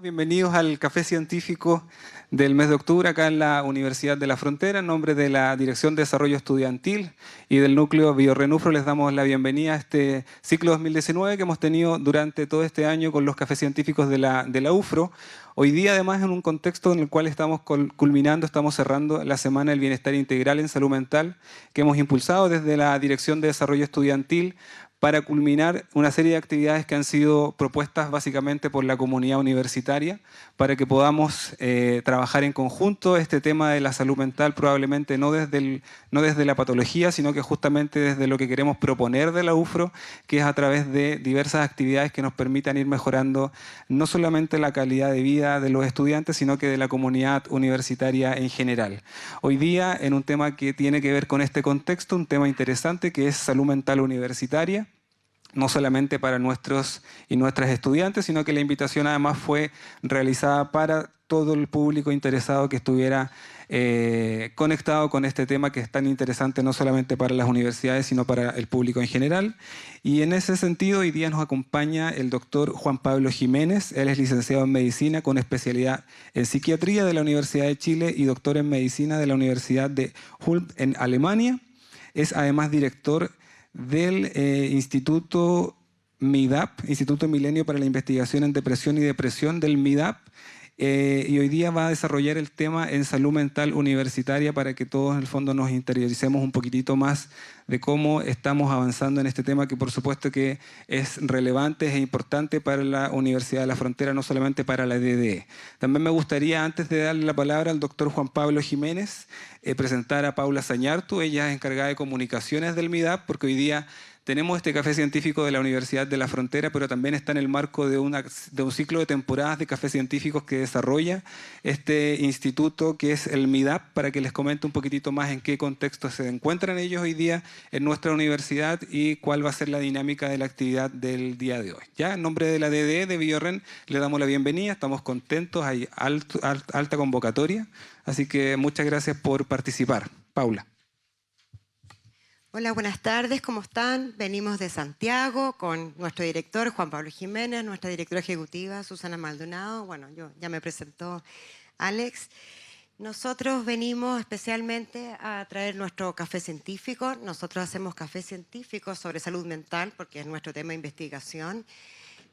Bienvenidos al Café Científico del mes de octubre acá en la Universidad de la Frontera. En nombre de la Dirección de Desarrollo Estudiantil y del Núcleo Biorrenufro les damos la bienvenida a este ciclo 2019 que hemos tenido durante todo este año con los cafés científicos de la UFRO. Hoy día además en un contexto en el cual estamos culminando, estamos cerrando la Semana del Bienestar Integral en Salud Mental que hemos impulsado desde la Dirección de Desarrollo Estudiantil para culminar una serie de actividades que han sido propuestas básicamente por la comunidad universitaria para que podamos trabajar en conjunto este tema de la salud mental, probablemente no desde la patología, sino que justamente desde lo que queremos proponer de la UFRO, que es a través de diversas actividades que nos permitan ir mejorando no solamente la calidad de vida de los estudiantes, sino que de la comunidad universitaria en general. Hoy día, en un tema que tiene que ver con este contexto, un tema interesante que es salud mental universitaria, no solamente para nuestros y nuestras estudiantes, sino que la invitación además fue realizada para todo el público interesado que estuviera conectado con este tema que es tan interesante no solamente para las universidades, sino para el público en general. Y en ese sentido, hoy día nos acompaña el doctor Juan Pablo Jiménez. Él es licenciado en Medicina con especialidad en Psiquiatría de la Universidad de Chile y doctor en Medicina de la Universidad de Ulm en Alemania. Es además director del Instituto MIDAP, Instituto Milenio para la Investigación en Depresión y Depresión del MIDAP, y hoy día va a desarrollar el tema en salud mental universitaria para que todos en el fondo nos interioricemos un poquitito más de cómo estamos avanzando en este tema que por supuesto que es relevante e importante para la Universidad de la Frontera, no solamente para la DDE. También me gustaría, antes de darle la palabra al doctor Juan Pablo Jiménez, presentar a Paula Zañartu. Ella es encargada de comunicaciones del MIDAP, porque hoy día tenemos este café científico de la Universidad de la Frontera, pero también está en el marco de un ciclo de temporadas de cafés científicos que desarrolla este instituto que es el MIDAP, para que les comente un poquitito más en qué contexto se encuentran ellos hoy día en nuestra universidad y cuál va a ser la dinámica de la actividad del día de hoy. Ya, en nombre de la DDE de Biorren, le damos la bienvenida, estamos contentos, hay alta convocatoria, así que muchas gracias por participar. Paula. Hola, buenas tardes, ¿cómo están? Venimos de Santiago con nuestro director Juan Pablo Jiménez, nuestra directora ejecutiva Susana Maldonado. Bueno, ya me presentó Alex. Nosotros venimos especialmente a traer nuestro café científico. Nosotros hacemos café científico sobre salud mental porque es nuestro tema de investigación.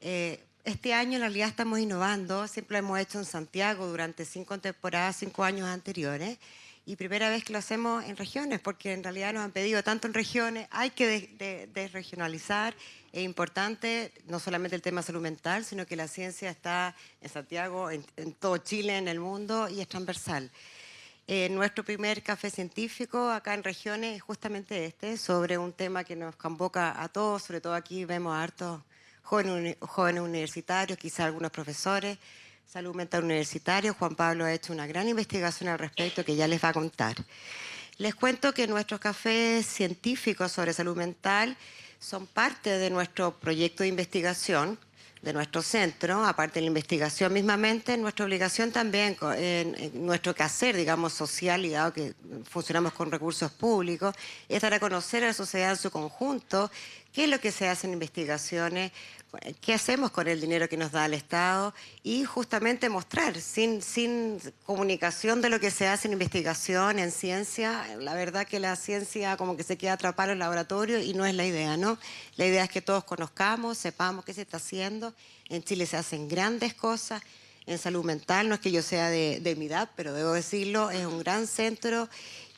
Este año en realidad estamos innovando, siempre lo hemos hecho en Santiago durante 5 temporadas, 5 años anteriores. Y primera vez que lo hacemos en regiones, porque en realidad nos han pedido tanto en regiones, hay que desregionalizar. Es importante no solamente el tema de salud mental, sino que la ciencia está en Santiago, en todo Chile, en el mundo, y es transversal. Nuestro primer café científico acá en regiones es justamente este, sobre un tema que nos convoca a todos, sobre todo aquí vemos a hartos jóvenes universitarios, quizá algunos profesores, salud mental universitario. Juan Pablo ha hecho una gran investigación al respecto que ya les va a contar. Les cuento que nuestros cafés científicos sobre salud mental son parte de nuestro proyecto de investigación, de nuestro centro, aparte de la investigación mismamente, nuestra obligación también, en nuestro quehacer, digamos, social, y dado que funcionamos con recursos públicos, es dar a conocer a la sociedad en su conjunto qué es lo que se hace en investigaciones, qué hacemos con el dinero que nos da el Estado y justamente mostrar, sin comunicación de lo que se hace en investigación, en ciencia. La verdad que la ciencia como que se queda atrapada en el laboratorio y no es la idea, ¿no? La idea es que todos conozcamos, sepamos qué se está haciendo. En Chile se hacen grandes cosas en salud mental, no es que yo sea de mi edad, pero debo decirlo, es un gran centro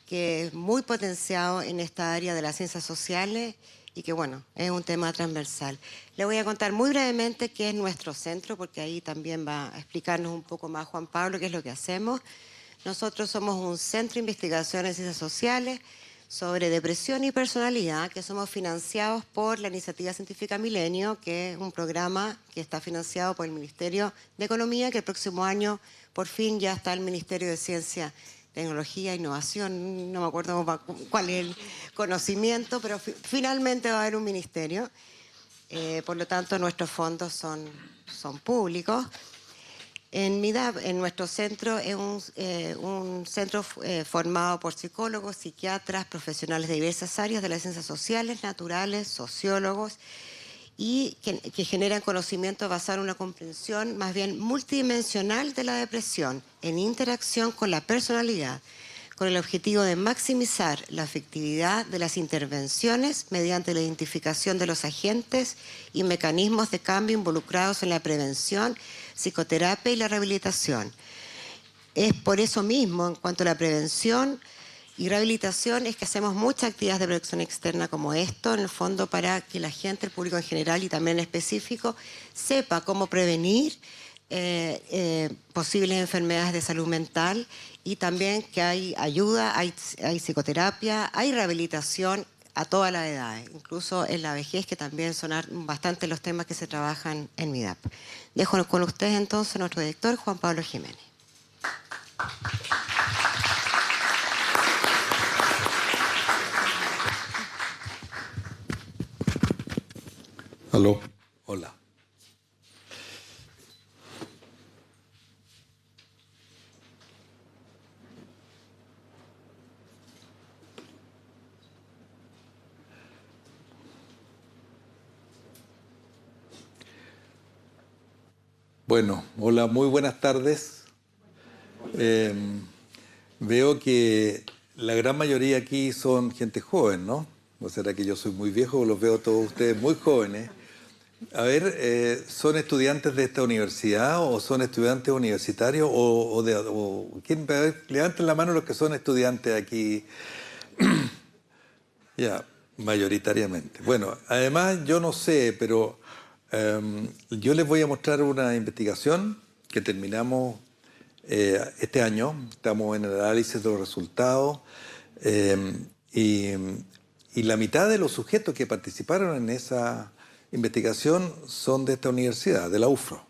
que es muy potenciado en esta área de las ciencias sociales y que, bueno, es un tema transversal. Le voy a contar muy brevemente qué es nuestro centro, porque ahí también va a explicarnos un poco más Juan Pablo qué es lo que hacemos. Nosotros somos un centro de investigación en ciencias sociales sobre depresión y personalidad, que somos financiados por la Iniciativa Científica Milenio, que es un programa que está financiado por el Ministerio de Economía, que el próximo año por fin ya está el Ministerio de Ciencia, Tecnología, Innovación, no me acuerdo cuál es el conocimiento, pero finalmente va a haber un ministerio. Por lo tanto, nuestros fondos son públicos. En MIDAP, en nuestro centro, es un centro formado por psicólogos, psiquiatras, profesionales de diversas áreas de las ciencias sociales, naturales, sociólogos, y que generan conocimiento basado en una comprensión más bien multidimensional de la depresión, en interacción con la personalidad, con el objetivo de maximizar la efectividad de las intervenciones mediante la identificación de los agentes y mecanismos de cambio involucrados en la prevención, psicoterapia y la rehabilitación. Es por eso mismo, en cuanto a la prevención y rehabilitación, es que hacemos muchas actividades de protección externa como esto, en el fondo para que la gente, el público en general y también en específico, sepa cómo prevenir posibles enfermedades de salud mental, y también que hay ayuda, hay psicoterapia, hay rehabilitación a todas las edades, incluso en la vejez, que también son bastante los temas que se trabajan en MIDAP. Dejo con ustedes entonces a nuestro director, Juan Pablo Jiménez. Aló, hola. Bueno, hola, muy buenas tardes. Veo que la gran mayoría aquí son gente joven, ¿no? ¿O será que yo soy muy viejo o los veo todos ustedes muy jóvenes? A ver, ¿son estudiantes de esta universidad o son estudiantes universitarios ¿quién? A ver, levanten la mano los que son estudiantes aquí. Ya, mayoritariamente. Bueno, además yo no sé, pero yo les voy a mostrar una investigación que terminamos este año. Estamos en el análisis de los resultados y, y la mitad de los sujetos que participaron en esa investigación son de esta universidad, de la UFRO.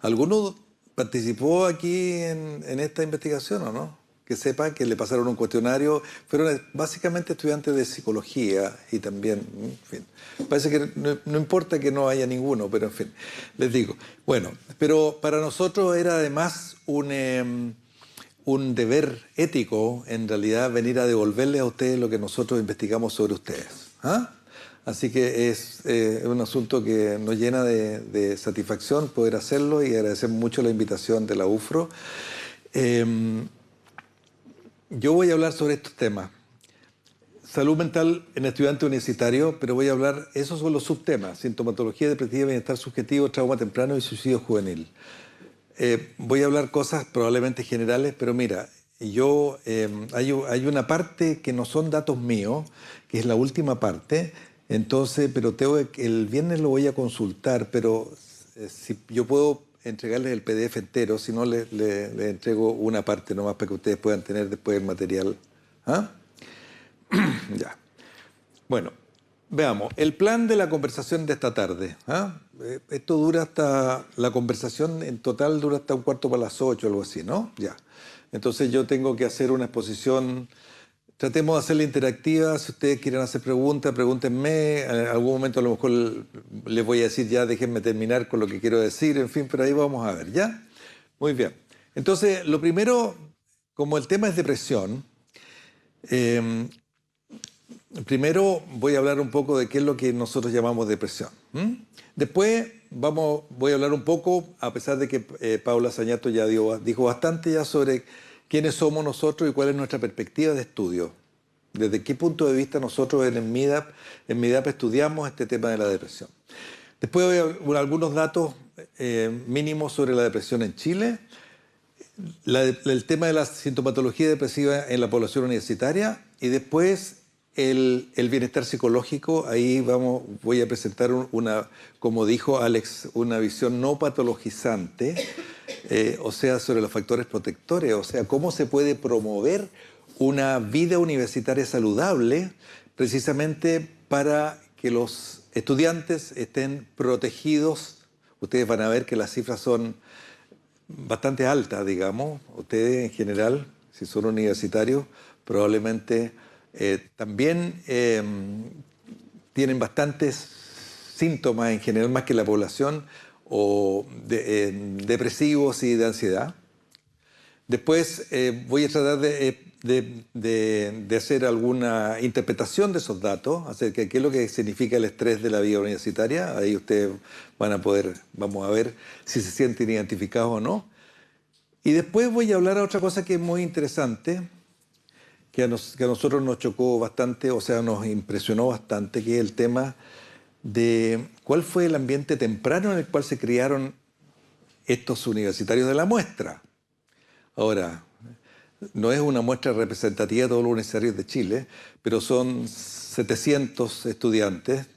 ¿Alguno participó aquí en esta investigación o no? Que sepan que le pasaron un cuestionario. Fueron básicamente estudiantes de psicología y también, en fin. Parece que no importa que no haya ninguno, pero en fin, les digo. Bueno, pero para nosotros era además un deber ético, en realidad, venir a devolverles a ustedes lo que nosotros investigamos sobre ustedes. ¿Ah? Así que es un asunto que nos llena de satisfacción poder hacerlo, y agradecemos mucho la invitación de la UFRO. Yo voy a hablar sobre estos temas. Salud mental en estudiante universitario, pero voy a hablar, esos son los subtemas: sintomatología depresiva, bienestar subjetivo, trauma temprano y suicidio juvenil. Voy a hablar cosas probablemente generales, pero mira, hay una parte que no son datos míos, que es la última parte. Entonces, pero el viernes lo voy a consultar, pero si yo puedo entregarles el PDF entero, si no les entrego una parte nomás para que ustedes puedan tener después el material. ¿Ah? Ya. Bueno, veamos. El plan de la conversación de esta tarde. ¿Ah? Esto dura la conversación en total dura hasta 7:45, algo así, ¿no? Ya. Entonces yo tengo que hacer una exposición. Tratemos de hacerla interactiva. Si ustedes quieren hacer preguntas, pregúntenme. En algún momento a lo mejor les voy a decir ya, déjenme terminar con lo que quiero decir. En fin, pero ahí vamos a ver, ¿ya? Muy bien. Entonces, lo primero, como el tema es depresión, primero voy a hablar un poco de qué es lo que nosotros llamamos depresión. Después voy a hablar un poco, a pesar de que Paula Sañato ya dijo bastante ya sobre quiénes somos nosotros y cuál es nuestra perspectiva de estudio. Desde qué punto de vista nosotros en MIDAP estudiamos este tema de la depresión. Después voy a dar algunos datos mínimos sobre la depresión en Chile, el tema de la sintomatología depresiva en la población universitaria, y después el bienestar psicológico. Ahí voy a presentar como dijo Alex, una visión no patologizante, o sea, sobre los factores protectores, o sea, cómo se puede promover una vida universitaria saludable precisamente para que los estudiantes estén protegidos. Ustedes van a ver que las cifras son bastante altas, digamos. Ustedes en general, si son universitarios, probablemente también tienen bastantes síntomas en general, más que la población, depresivos y de ansiedad. Después voy a tratar de hacer alguna interpretación de esos datos acerca de qué es lo que significa el estrés de la vida universitaria. Ahí ustedes vamos a ver si se sienten identificados o no. Y después voy a hablar a otra cosa que es muy interesante, que a nosotros nos chocó bastante, o sea, nos impresionó bastante, que es el tema de cuál fue el ambiente temprano en el cual se criaron estos universitarios de la muestra. Ahora, no es una muestra representativa de todos los universitarios de Chile, pero son 700 estudiantes,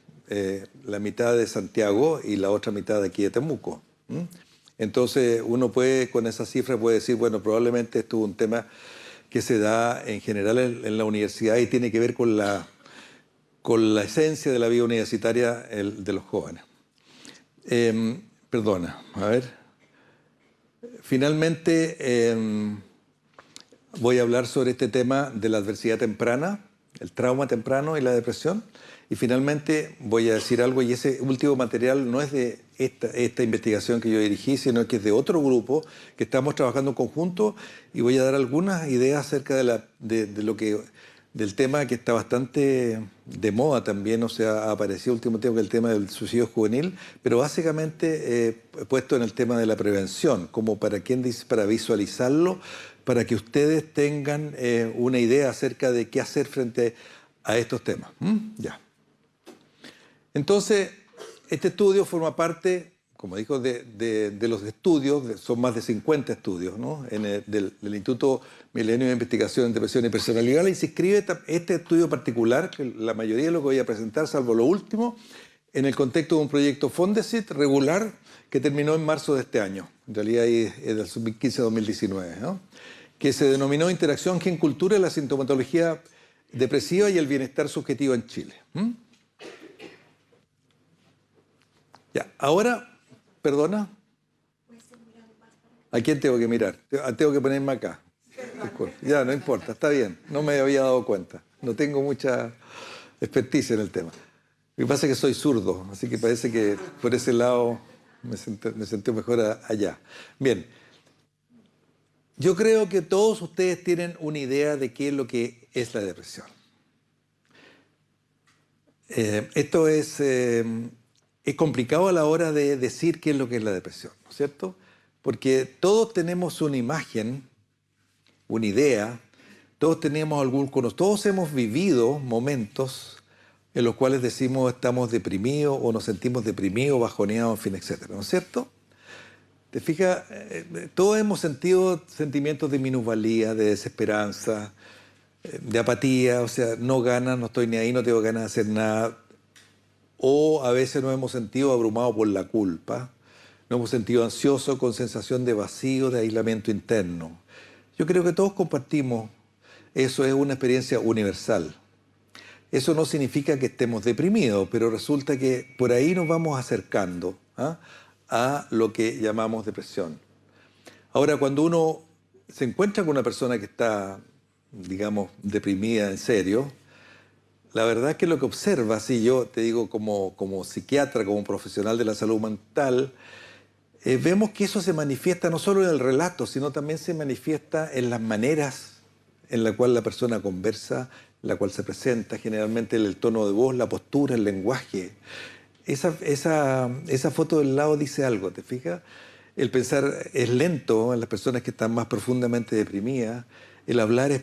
la mitad de Santiago y la otra mitad de aquí de Temuco. Entonces, uno puede, con esa cifra, puede decir, bueno, probablemente esto es un tema que se da en general en la universidad y tiene que ver con la esencia de la vida universitaria de los jóvenes. Perdona, a ver. Finalmente, voy a hablar sobre este tema de la adversidad temprana, el trauma temprano y la depresión. Y finalmente voy a decir algo, y ese último material no es de esta investigación que yo dirigí, sino que es de otro grupo que estamos trabajando en conjunto, y voy a dar algunas ideas acerca del tema que está bastante de moda también, o sea, ha aparecido último tiempo el tema del suicidio juvenil, pero básicamente puesto en el tema de la prevención, como para visualizarlo, para que ustedes tengan una idea acerca de qué hacer frente a estos temas. Ya. Entonces, este estudio forma parte, como dijo, de los estudios, son más de 50 estudios, ¿no? Del Instituto Milenio de Investigación en Depresión y Personalidad, y se inscribe este estudio particular, que la mayoría de lo que voy a presentar, salvo lo último, en el contexto de un proyecto Fondesit regular que terminó en marzo de este año, en realidad es del 2015-2019, ¿no? Que se denominó Interacción Gen-Cultura y la sintomatología depresiva y el bienestar subjetivo en Chile. Ya, ahora, perdona. ¿A quién tengo que mirar? Tengo que ponerme acá. Disculpe. Ya, no importa, está bien. No me había dado cuenta. No tengo mucha experticia en el tema. Lo que pasa es que soy zurdo, así que parece que por ese lado me sentí mejor allá. Bien. Yo creo que todos ustedes tienen una idea de qué es lo que es la depresión. Esto es complicado a la hora de decir qué es lo que es la depresión, ¿no es cierto? Porque todos tenemos una imagen, una idea, todos hemos vivido momentos en los cuales decimos estamos deprimidos o nos sentimos deprimidos, bajoneados, en fin, etcétera, ¿no es cierto? ¿Te fijas? Todos hemos sentido sentimientos de minusvalía, de desesperanza, de apatía, o sea, no ganas, no estoy ni ahí, no tengo ganas de hacer nada. O a veces nos hemos sentido abrumados por la culpa, nos hemos sentido ansiosos con sensación de vacío, de aislamiento interno. Yo creo que todos compartimos, eso es una experiencia universal. Eso no significa que estemos deprimidos, pero resulta que por ahí nos vamos acercando a lo que llamamos depresión. Ahora, cuando uno se encuentra con una persona que está, digamos, deprimida en serio, la verdad es que lo que observa, si yo te digo como psiquiatra, como profesional de la salud mental, vemos que eso se manifiesta no solo en el relato, sino también se manifiesta en las maneras en la cual la persona conversa, la cual se presenta, generalmente el tono de voz, la postura, el lenguaje. Esa foto del lado dice algo, ¿te fijas? El pensar es lento en las personas que están más profundamente deprimidas, el hablar es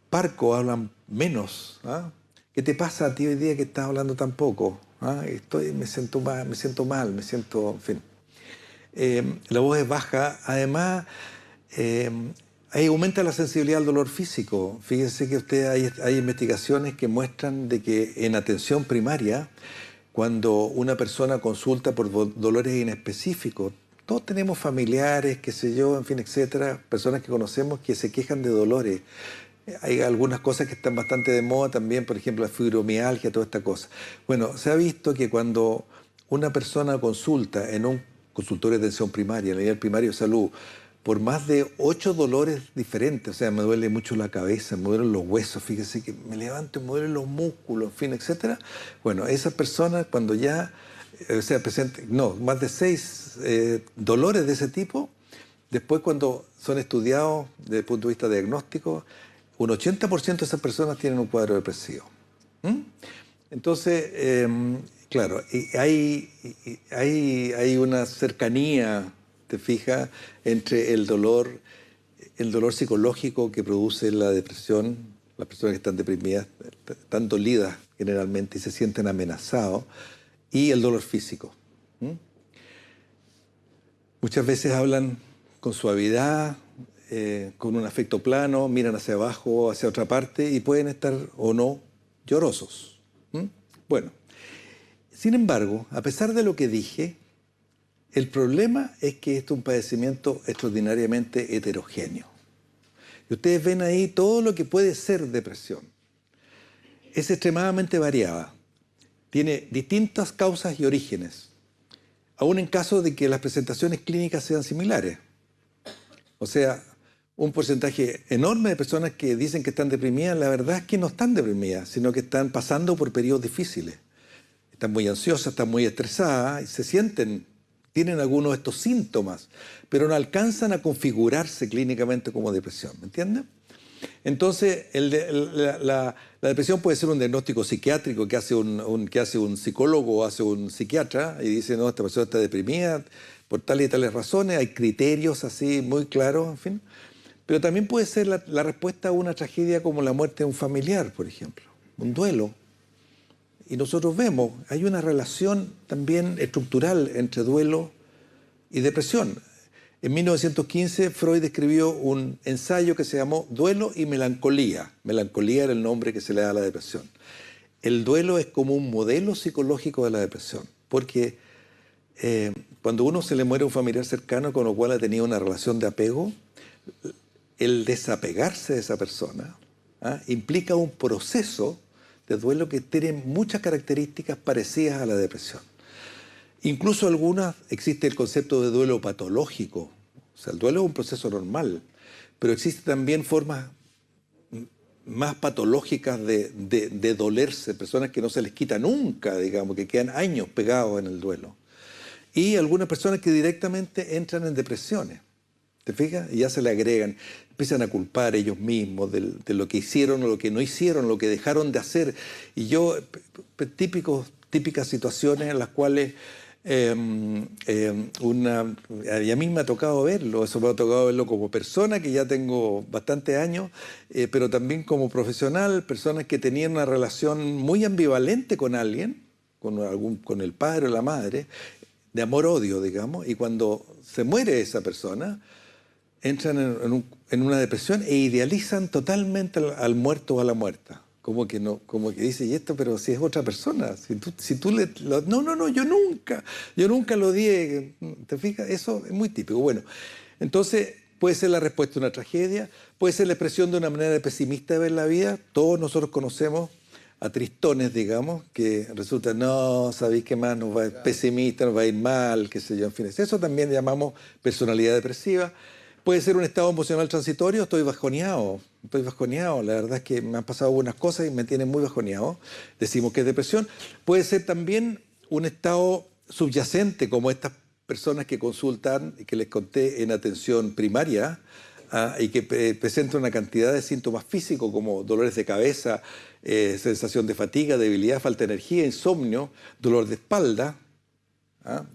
parco, hablan menos. ¿Qué te pasa a ti hoy día que estás hablando tan poco? Me siento mal, en fin. La voz es baja, además ahí aumenta la sensibilidad al dolor físico. Fíjense que hay investigaciones que muestran de que en atención primaria, cuando una persona consulta por dolores inespecíficos, todos tenemos familiares, qué sé yo, en fin, etcétera, personas que conocemos que se quejan de dolores. Hay algunas cosas que están bastante de moda también, por ejemplo, la fibromialgia, toda esta cosa. Bueno, se ha visto que cuando una persona consulta en un consultorio de atención primaria, en el nivel primario de salud, por más de 8 dolores diferentes, o sea, me duele mucho la cabeza, me duelen los huesos, fíjese que me levanto y me duelen los músculos, en fin, etcétera. Bueno, esas personas cuando ya, más de 6 dolores de ese tipo, después cuando son estudiados desde el punto de vista diagnóstico, un 80% de esas personas tienen un cuadro depresivo. ¿Mm? Entonces, claro, hay una cercanía, te fijas, entre el dolor psicológico que produce la depresión, las personas que están deprimidas, están dolidas generalmente y se sienten amenazados, y el dolor físico. ¿Mm? Muchas veces hablan con suavidad, con un afecto plano, miran hacia abajo, hacia otra parte y pueden estar o no llorosos. ¿Mm? Bueno, sin embargo, a pesar de lo que dije, el problema es que esto es un padecimiento extraordinariamente heterogéneo. Y ustedes ven ahí todo lo que puede ser depresión. Es extremadamente variada. Tiene distintas causas y orígenes, aún en caso de que las presentaciones clínicas sean similares. O sea, un porcentaje enorme de personas que dicen que están deprimidas, la verdad es que no están deprimidas, sino que están pasando por periodos difíciles. Están muy ansiosas, están muy estresadas y se sienten, tienen algunos de estos síntomas, pero no alcanzan a configurarse clínicamente como depresión, ¿me entienden? Entonces, la depresión puede ser un diagnóstico psiquiátrico que hace un psicólogo o hace un psiquiatra y dice, no, esta persona está deprimida por tales y tales razones, hay criterios así muy claros, en fin. Pero también puede ser la respuesta a una tragedia como la muerte de un familiar, por ejemplo, un duelo. Y nosotros vemos, hay una relación también estructural entre duelo y depresión. En 1915, Freud escribió un ensayo que se llamó Duelo y Melancolía. Melancolía era el nombre que se le da a la depresión. El duelo es como un modelo psicológico de la depresión, porque cuando uno se le muere a un familiar cercano con el cual ha tenido una relación de apego, el desapegarse de esa persona implica un proceso de duelo que tiene muchas características parecidas a la depresión. Incluso existe el concepto de duelo patológico. O sea, el duelo es un proceso normal, pero existen también formas más patológicas de dolerse, personas que no se les quita nunca, digamos, que quedan años pegados en el duelo. Y algunas personas que directamente entran en depresiones, ¿te fijas? Y ya se le agregan, empiezan a culpar ellos mismos de lo que hicieron o lo que no hicieron, lo que dejaron de hacer. Y típicas situaciones en las cuales a mí me ha tocado verlo, eso me ha tocado verlo como persona, que ya tengo bastantes años, pero también como profesional, personas que tenían una relación muy ambivalente con alguien, con el padre o la madre, de amor-odio, digamos, y cuando se muere esa persona, entran en una depresión e idealizan totalmente al muerto o a la muerta. Como que dice, y esto, pero si es otra persona, no, yo nunca lo di, ¿te fijas? Eso es muy típico. Bueno, entonces puede ser la respuesta a una tragedia, puede ser la expresión de una manera pesimista de ver la vida. Todos nosotros conocemos a tristones, digamos, que resulta, no, ¿sabéis qué más? Nos va a ir pesimista, nos va a ir mal, qué sé yo, en fin. Eso también llamamos personalidad depresiva. Puede ser un estado emocional transitorio, estoy bajoneado, la verdad es que me han pasado buenas cosas y me tienen muy bajoneado, decimos que es depresión. Puede ser también un estado subyacente, como estas personas que consultan y que les conté en atención primaria, y que presentan una cantidad de síntomas físicos como dolores de cabeza, sensación de fatiga, debilidad, falta de energía, insomnio, dolor de espalda.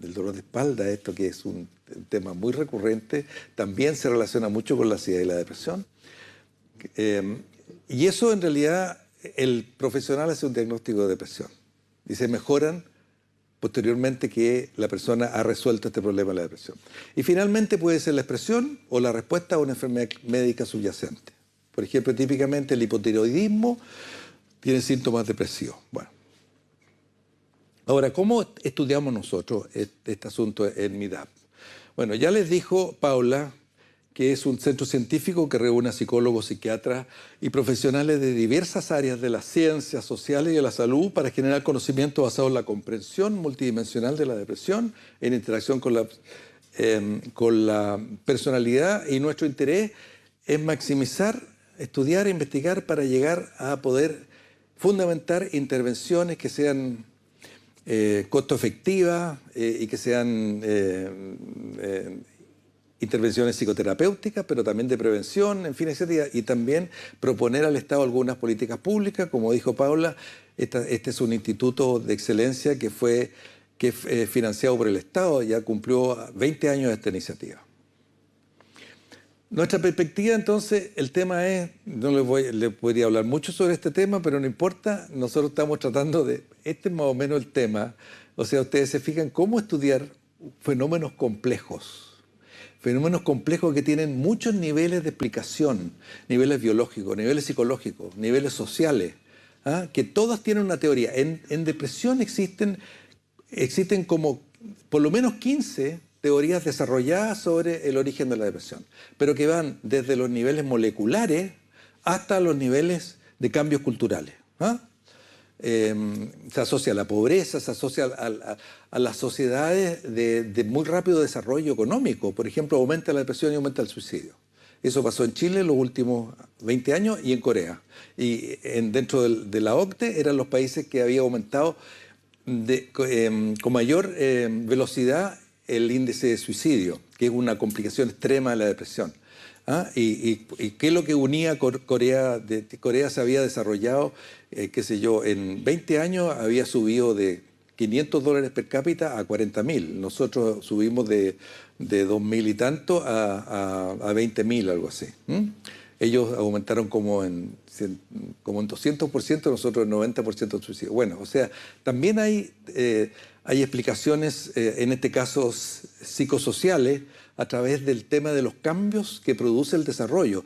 Del dolor de espalda, esto que es un tema muy recurrente, también se relaciona mucho con la ansiedad y la depresión. Y eso en realidad el profesional hace un diagnóstico de depresión y se mejoran posteriormente que la persona ha resuelto este problema de la depresión. Y finalmente puede ser la expresión o la respuesta a una enfermedad médica subyacente. Por ejemplo, típicamente el hipotiroidismo tiene síntomas depresivos. Bueno. Ahora, ¿cómo estudiamos nosotros este asunto en MIDAP? Bueno, ya les dijo Paula que es un centro científico que reúne a psicólogos, psiquiatras y profesionales de diversas áreas de las ciencias sociales y de la salud para generar conocimiento basado en la comprensión multidimensional de la depresión, en interacción con la personalidad, y nuestro interés es maximizar, estudiar e investigar para llegar a poder fundamentar intervenciones que sean costo efectiva y que sean intervenciones psicoterapéuticas, pero también de prevención, en fin, etcétera, y también proponer al Estado algunas políticas públicas. Como dijo Paula, este es un instituto de excelencia que es financiado por el Estado, ya cumplió 20 años de esta iniciativa. Nuestra perspectiva, entonces, el tema es, no les podría hablar mucho sobre este tema, pero no importa, nosotros estamos tratando este es más o menos el tema, o sea, ustedes se fijan cómo estudiar fenómenos complejos que tienen muchos niveles de explicación, niveles biológicos, niveles psicológicos, niveles sociales, que todas tienen una teoría. En depresión existen como por lo menos 15 teorías desarrolladas sobre el origen de la depresión, pero que van desde los niveles moleculares hasta los niveles de cambios culturales. Se asocia a la pobreza, se asocia a las sociedades de muy rápido desarrollo económico. Por ejemplo, aumenta la depresión y aumenta el suicidio. Eso pasó en Chile en los últimos 20 años y en Corea. Y dentro de la OCDE eran los países que había aumentado con mayor velocidad el índice de suicidio, que es una complicación extrema de la depresión. ¿Y qué es lo que unía Corea? Corea se había desarrollado, qué sé yo, en 20 años había subido de $500 per cápita a 40.000. Nosotros subimos de 2.000 y tanto a 20.000, algo así. Ellos aumentaron como en 200%, nosotros en 90% de suicidio. Bueno, o sea, también hay explicaciones, en este caso psicosociales, a través del tema de los cambios que produce el desarrollo.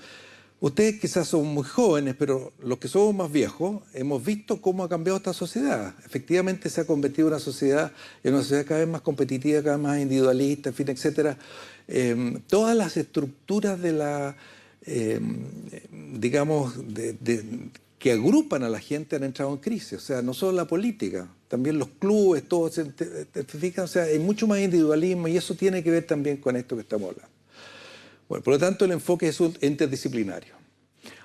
Ustedes quizás son muy jóvenes, pero los que somos más viejos hemos visto cómo ha cambiado esta sociedad. Efectivamente se ha convertido en una sociedad cada vez más competitiva, cada vez más individualista, en fin, etcétera. Todas las estructuras de la, digamos, que agrupan a la gente han entrado en crisis. O sea, no solo la política, también los clubes, todo, ¿te fijas? O sea, hay mucho más individualismo y eso tiene que ver también con esto que estamos hablando. Bueno, por lo tanto, el enfoque es interdisciplinario.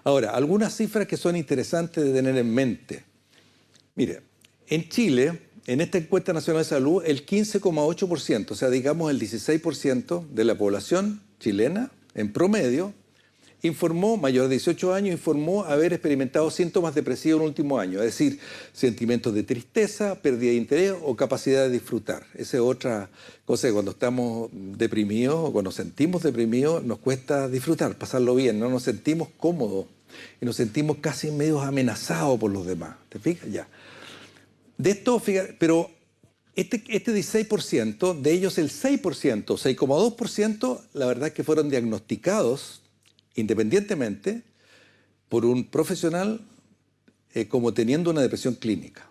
Ahora, algunas cifras que son interesantes de tener en mente. Mire, en Chile, en esta encuesta nacional de salud, el 15,8%, o sea, digamos el 16% de la población chilena, en promedio, informó, mayor de 18 años, informó haber experimentado síntomas depresivos en el último año, es decir, sentimientos de tristeza, pérdida de interés o capacidad de disfrutar. Esa es otra cosa que cuando estamos deprimidos o cuando nos sentimos deprimidos nos cuesta disfrutar, pasarlo bien, no nos sentimos cómodos y nos sentimos casi medio amenazados por los demás. ¿Te fijas? Ya. De esto, fíjate, pero este 16%, de ellos el 6%, 6,2%, la verdad es que fueron diagnosticados independientemente por un profesional como teniendo una depresión clínica.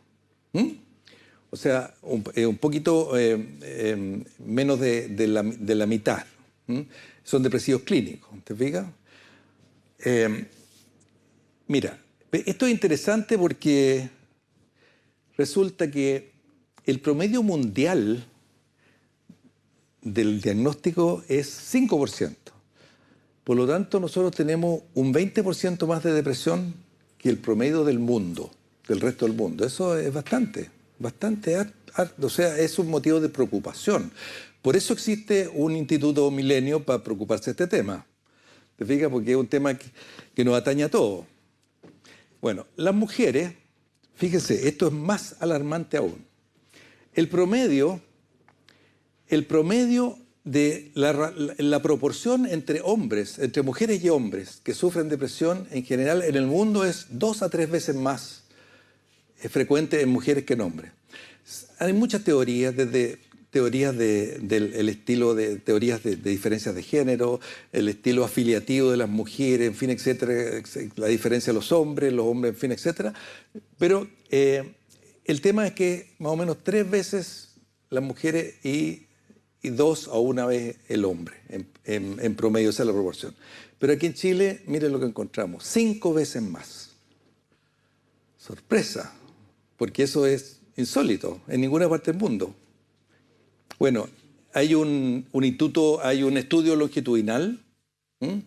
O sea, un poquito menos de la mitad. Son depresivos clínicos, ¿te fijas? Mira, esto es interesante porque resulta que el promedio mundial del diagnóstico es 5%. Por lo tanto, nosotros tenemos un 20% más de depresión que el promedio del mundo, del resto del mundo. Eso es bastante o sea, es un motivo de preocupación. Por eso existe un Instituto Milenio para preocuparse de este tema. ¿Te fijas? Porque es un tema que nos atañe a todos. Bueno, las mujeres, fíjese, esto es más alarmante aún. El promedio de la proporción entre mujeres y hombres que sufren depresión en general en el mundo es 2 a 3 veces más frecuente en mujeres que en hombres. Hay muchas teorías, desde teorías del estilo de teorías de diferencias de género, el estilo afiliativo de las mujeres, en fin, etcétera, la diferencia de los hombres, en fin, etcétera. Pero el tema es que más o menos 3 veces las mujeres y 2 a 1 vez el hombre, en promedio, esa es la proporción. Pero aquí en Chile, miren lo que encontramos, 5 veces más. Sorpresa, porque eso es insólito, en ninguna parte del mundo. Bueno, hay un estudio longitudinal, en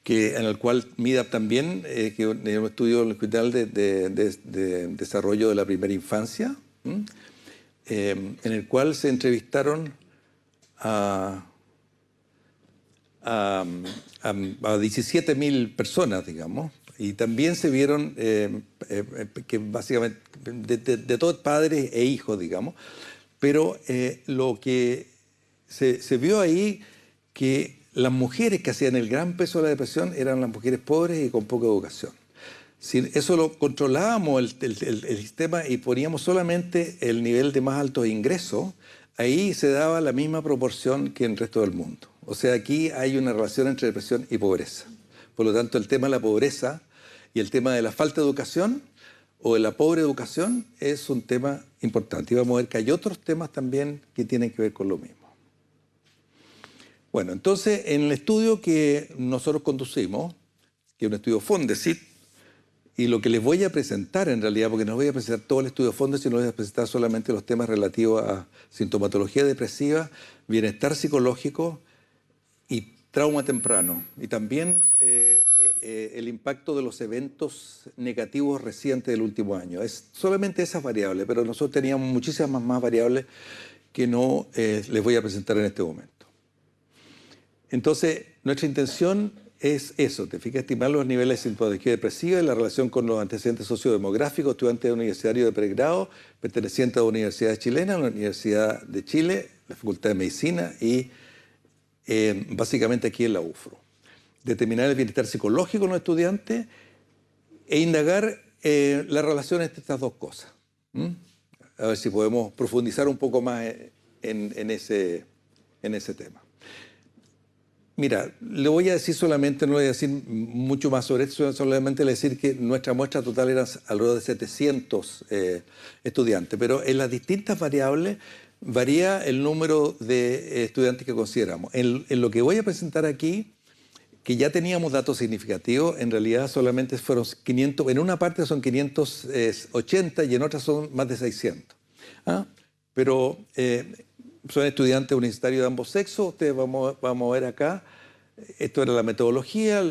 el cual MIDAP también, que es un estudio longitudinal de desarrollo de la primera infancia, en el cual se entrevistaron a a 17.000 personas, digamos, y también se vieron que básicamente de todos padres e hijos, digamos, pero lo que se vio ahí que las mujeres que hacían el gran peso de la depresión eran las mujeres pobres y con poca educación. Si eso lo controlábamos el sistema y poníamos solamente el nivel de más altos ingresos, ahí se daba la misma proporción que en el resto del mundo. O sea, aquí hay una relación entre depresión y pobreza. Por lo tanto, el tema de la pobreza y el tema de la falta de educación o de la pobre educación es un tema importante. Y vamos a ver que hay otros temas también que tienen que ver con lo mismo. Bueno, entonces, en el estudio que nosotros conducimos, que es un estudio Fondesit, y lo que les voy a presentar en realidad, porque no voy a presentar todo el estudio Fondesit, sino voy a presentar solamente los temas relativos a sintomatología depresiva, bienestar psicológico y trauma temprano. Y también el impacto de los eventos negativos recientes del último año. Es solamente esas variables, pero nosotros teníamos muchísimas más variables que no les voy a presentar en este momento. Entonces, nuestra intención es eso, te fijas, estimar los niveles de sintomatología depresiva y la relación con los antecedentes sociodemográficos, estudiantes universitarios de pregrado, pertenecientes a universidades chilenas, la Universidad de Chile, la Facultad de Medicina y básicamente aquí en la UFRO. Determinar el bienestar psicológico de los estudiantes e indagar la relación entre estas dos cosas. A ver si podemos profundizar un poco más en ese tema. Mira, le voy a decir solamente, no voy a decir mucho más sobre esto, solamente le voy a decir que nuestra muestra total era alrededor de 700 estudiantes, pero en las distintas variables varía el número de estudiantes que consideramos. En lo que voy a presentar aquí, que ya teníamos datos significativos, en realidad solamente fueron 500, en una parte son 580 y en otras son más de 600. Pero son estudiantes universitarios de ambos sexos, ustedes vamos a ver acá, esto era la metodología,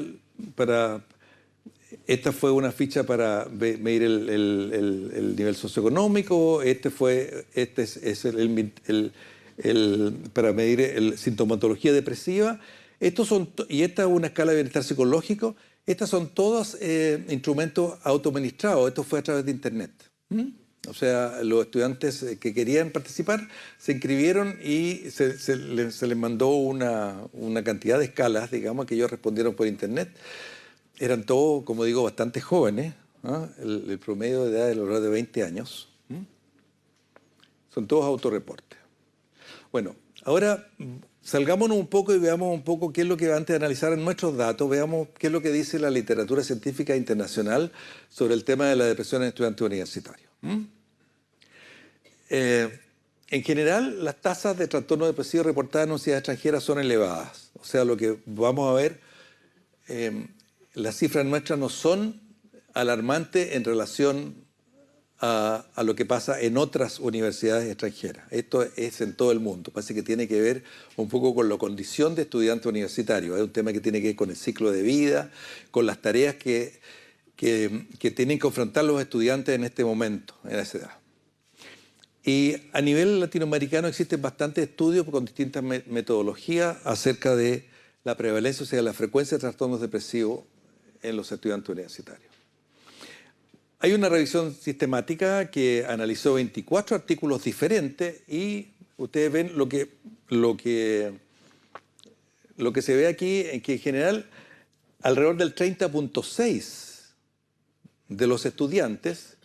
esta fue una ficha para medir el nivel socioeconómico, para medir sintomatología depresiva, y esta es una escala de bienestar psicológico, estas son todos instrumentos autoadministrados, esto fue a través de internet. O sea, los estudiantes que querían participar se inscribieron y se les mandó una cantidad de escalas, digamos, que ellos respondieron por internet. Eran todos, como digo, bastante jóvenes. El promedio de edad es alrededor de 20 años. Son todos autorreportes. Bueno, ahora salgámonos un poco y veamos un poco qué es lo que antes de analizar nuestros datos, veamos qué es lo que dice la literatura científica internacional sobre el tema de la depresión en estudiantes universitarios. En general, las tasas de trastorno depresivo reportadas en universidades extranjeras son elevadas. O sea, lo que vamos a ver, las cifras nuestras no son alarmantes en relación a lo que pasa en otras universidades extranjeras. Esto es en todo el mundo. Parece que tiene que ver un poco con la condición de estudiante universitario. Es un tema que tiene que ver con el ciclo de vida, con las tareas que tienen que afrontar los estudiantes en este momento, en esa edad. Y a nivel latinoamericano existen bastantes estudios con distintas metodologías acerca de la prevalencia, o sea, la frecuencia de trastornos depresivos en los estudiantes universitarios. Hay una revisión sistemática que analizó 24 artículos diferentes y ustedes ven lo que se ve aquí, en que en general alrededor del 30.6 de los estudiantes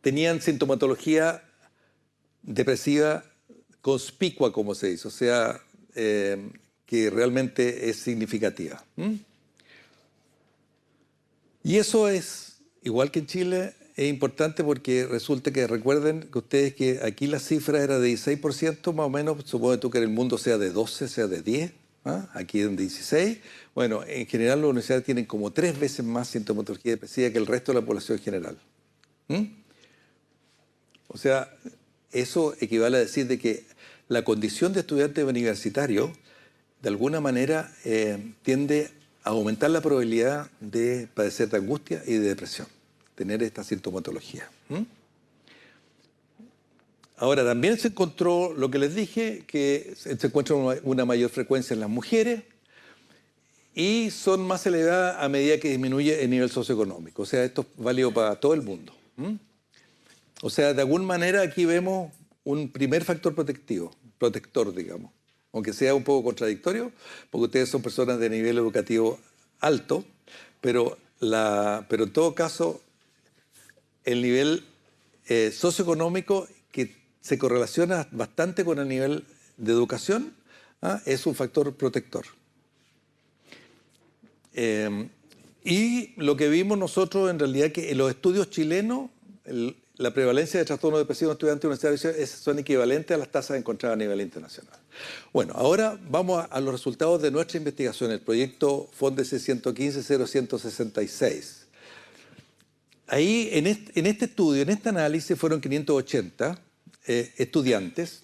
tenían sintomatología depresiva conspicua, como se dice, o sea, que realmente es significativa. Y eso es, igual que en Chile, es importante porque resulta que recuerden que ustedes que aquí la cifra era de 16% más o menos, supongo tú que en el mundo sea de 12, sea de 10, aquí en 16. Bueno, en general las universidades tienen como 3 veces más sintomatología depresiva que el resto de la población general. O sea, eso equivale a decir de que la condición de estudiante universitario de alguna manera tiende a aumentar la probabilidad de padecer de angustia y de depresión, tener esta sintomatología. Ahora, también se encontró lo que les dije, que se encuentra una mayor frecuencia en las mujeres y son más elevadas a medida que disminuye el nivel socioeconómico. O sea, esto es válido para todo el mundo. O sea, de alguna manera aquí vemos un primer factor protector, digamos. Aunque sea un poco contradictorio, porque ustedes son personas de nivel educativo alto, pero en todo caso, el nivel socioeconómico que se correlaciona bastante con el nivel de educación, es un factor protector. Y lo que vimos nosotros en realidad que en los estudios chilenos, la prevalencia de trastornos depresivos en estudiantes universitarios son equivalentes a las tasas encontradas a nivel internacional. Bueno, ahora vamos a los resultados de nuestra investigación, el proyecto FONDESE 115-0166. Ahí, en este estudio, en este análisis, fueron 580 estudiantes,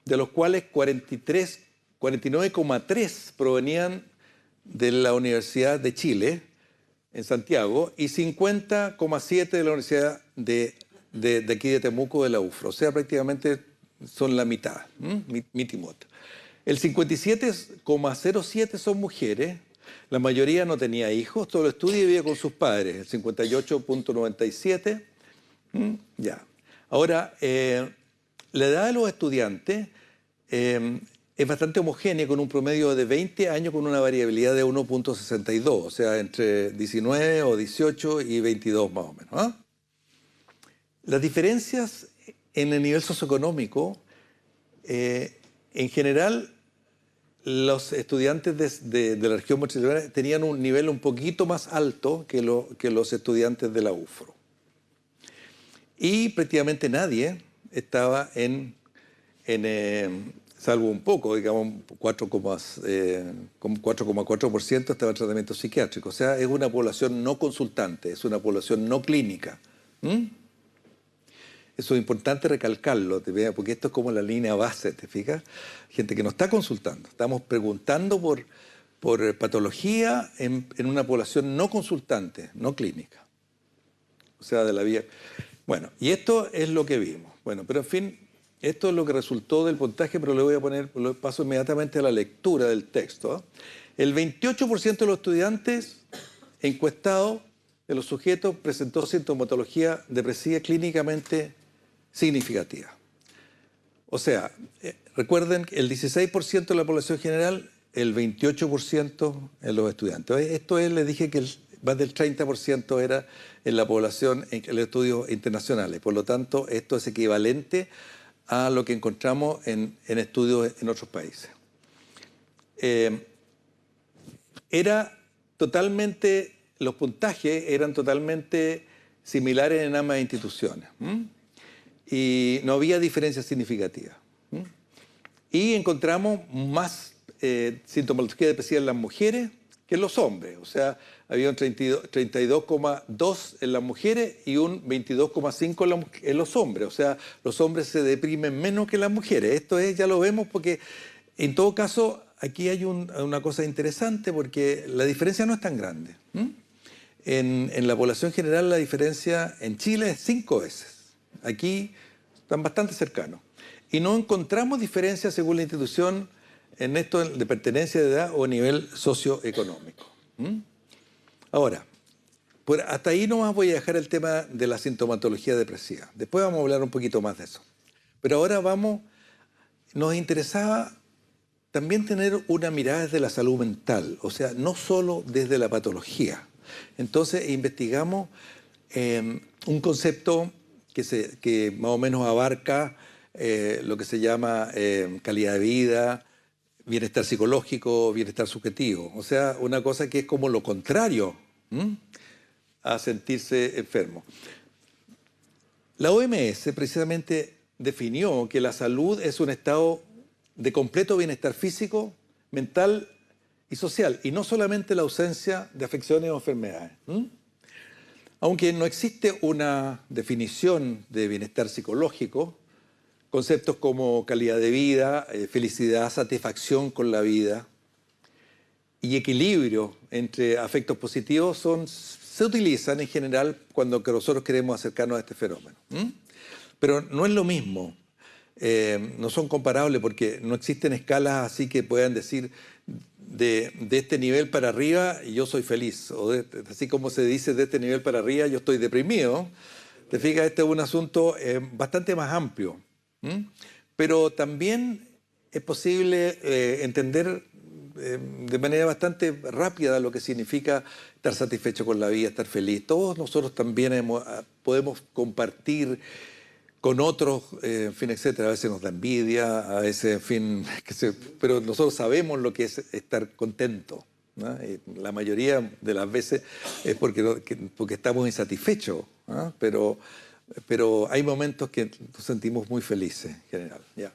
de los cuales 49,3 provenían de la Universidad de Chile, en Santiago, y 50,7 de la Universidad de aquí de Temuco, de la UFRO. O sea, prácticamente son la mitad, mitimot. El 57,07 son mujeres, la mayoría no tenía hijos, todo el estudio vivía con sus padres, el 58,97. Ya. Ahora, la edad de los estudiantes es bastante homogénea, con un promedio de 20 años con una variabilidad de 1,62, o sea, entre 19 o 18 y 22 más o menos. Las diferencias en el nivel socioeconómico, en general, los estudiantes de la región metropolitana tenían un nivel un poquito más alto que los estudiantes de la UFRO. Y prácticamente nadie estaba salvo un poco, digamos, 4,4% estaba en tratamiento psiquiátrico. O sea, es una población no consultante, es una población no clínica. Eso es importante recalcarlo, porque esto es como la línea base, ¿te fijas? Gente que no está consultando. Estamos preguntando por patología en una población no consultante, no clínica. O sea, de la vía... Bueno, y esto es lo que vimos. Bueno, pero en fin, esto es lo que resultó del puntaje, pero lo paso inmediatamente a la lectura del texto. El 28% de los estudiantes encuestados, de los sujetos, presentó sintomatología depresiva clínicamente significativa. O sea, recuerden que el 16% de la población general, el 28% en los estudiantes. Esto es, les dije que más del 30% era en la población en los estudios internacionales. Por lo tanto, esto es equivalente a lo que encontramos en estudios en otros países. Los puntajes eran totalmente similares en ambas instituciones. Y no había diferencias significativas. Y encontramos más sintomatología depresiva en las mujeres que en los hombres. O sea, había un 32,2 en las mujeres y un 22,5 en los hombres. O sea, los hombres se deprimen menos que las mujeres. Esto ya lo vemos porque, en todo caso, aquí hay una cosa interesante porque la diferencia no es tan grande. En la población general la diferencia en Chile es 5 veces. Aquí están bastante cercanos. Y no encontramos diferencias según la institución en esto de pertenencia de edad o nivel socioeconómico. Ahora, hasta ahí nomás voy a dejar el tema de la sintomatología depresiva. Después vamos a hablar un poquito más de eso. Pero ahora nos interesaba también tener una mirada desde la salud mental, o sea, no solo desde la patología. Entonces investigamos un concepto que más o menos abarca lo que se llama calidad de vida, bienestar psicológico, bienestar subjetivo. O sea, una cosa que es como lo contrario a sentirse enfermo. La OMS precisamente definió que la salud es un estado de completo bienestar físico, mental y social, y no solamente la ausencia de afecciones o enfermedades. Aunque no existe una definición de bienestar psicológico, conceptos como calidad de vida, felicidad, satisfacción con la vida y equilibrio entre afectos positivos se utilizan en general cuando nosotros queremos acercarnos a este fenómeno. Pero no es lo mismo. no son comparables porque no existen escalas así que puedan decir de este nivel para arriba yo soy feliz, o así como se dice de este nivel para arriba yo estoy deprimido. Te fijas, este es un asunto bastante más amplio. Pero también es posible entender de manera bastante rápida lo que significa estar satisfecho con la vida, estar feliz. Todos nosotros también podemos compartir con otros, en fin, etcétera. A veces nos da envidia, a veces, en fin, pero nosotros sabemos lo que es estar contento, ¿no? La mayoría de las veces es porque estamos insatisfechos, ¿no? Pero hay momentos que nos sentimos muy felices en general. ¿Ya?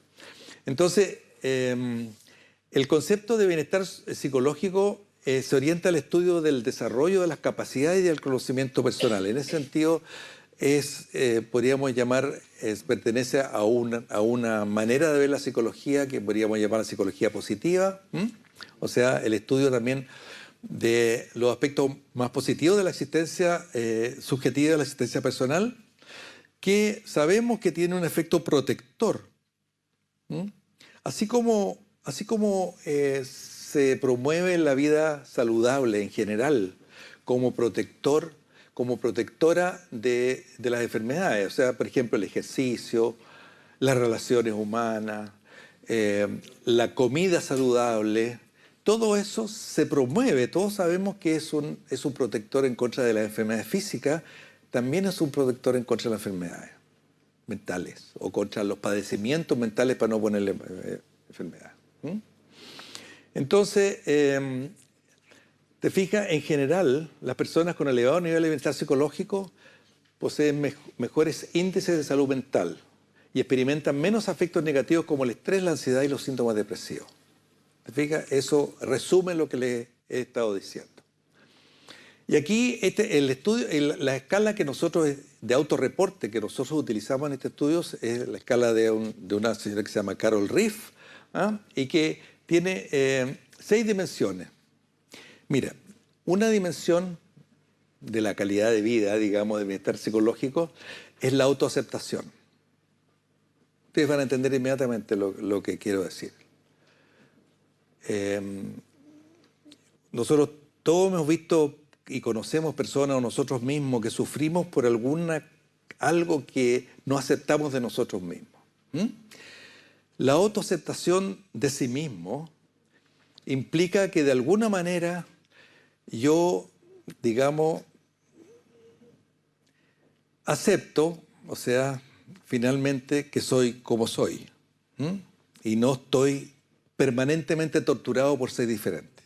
Entonces, el concepto de bienestar psicológico se orienta al estudio del desarrollo de las capacidades y del conocimiento personal. En ese sentido, podríamos llamar, pertenece a una manera de ver la psicología que podríamos llamar la psicología positiva. O sea, el estudio también de los aspectos más positivos de la existencia subjetiva de la existencia personal, que sabemos que tiene un efecto protector. Así como se promueve la vida saludable en general como protectora de las enfermedades. O sea, por ejemplo, el ejercicio, las relaciones humanas, la comida saludable, todo eso se promueve. Todos sabemos que es un protector en contra de las enfermedades físicas, también es un protector en contra de las enfermedades mentales o contra los padecimientos mentales, para no ponerle enfermedad. Entonces, te fijas, en general, las personas con elevado nivel de bienestar psicológico poseen mejores índices de salud mental y experimentan menos afectos negativos como el estrés, la ansiedad y los síntomas depresivos. ¿Te fijas? Eso resume lo que les he estado diciendo. Y aquí el estudio, la escala que nosotros, de autorreporte que nosotros utilizamos en este estudio es la escala de una señora que se llama Carol Riff, y que tiene 6 dimensiones. Mira, una dimensión de la calidad de vida, digamos, de bienestar psicológico, es la autoaceptación. Ustedes van a entender inmediatamente lo que quiero decir. Nosotros todos hemos visto y conocemos personas o nosotros mismos que sufrimos por algo que no aceptamos de nosotros mismos. La autoaceptación de sí mismo implica que de alguna manera yo, digamos, acepto, o sea, finalmente que soy como soy. Y no estoy permanentemente torturado por ser diferente.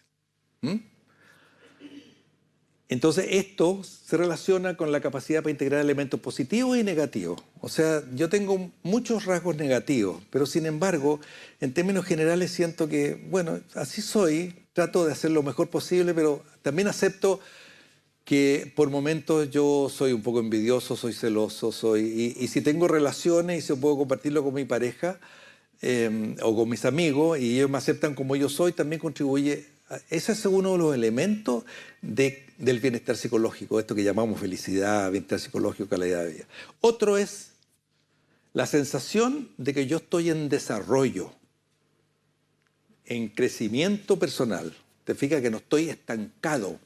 Entonces esto se relaciona con la capacidad para integrar elementos positivos y negativos. O sea, yo tengo muchos rasgos negativos, pero sin embargo, en términos generales siento que, bueno, así soy, trato de hacer lo mejor posible, pero también acepto que por momentos yo soy un poco envidioso, soy celoso, y si tengo relaciones y si puedo compartirlo con mi pareja o con mis amigos y ellos me aceptan como yo soy, también contribuye. Ese es uno de los elementos del bienestar psicológico, esto que llamamos felicidad, bienestar psicológico, calidad de vida. Otro es la sensación de que yo estoy en desarrollo, en crecimiento personal. Te fijas que no estoy estancado.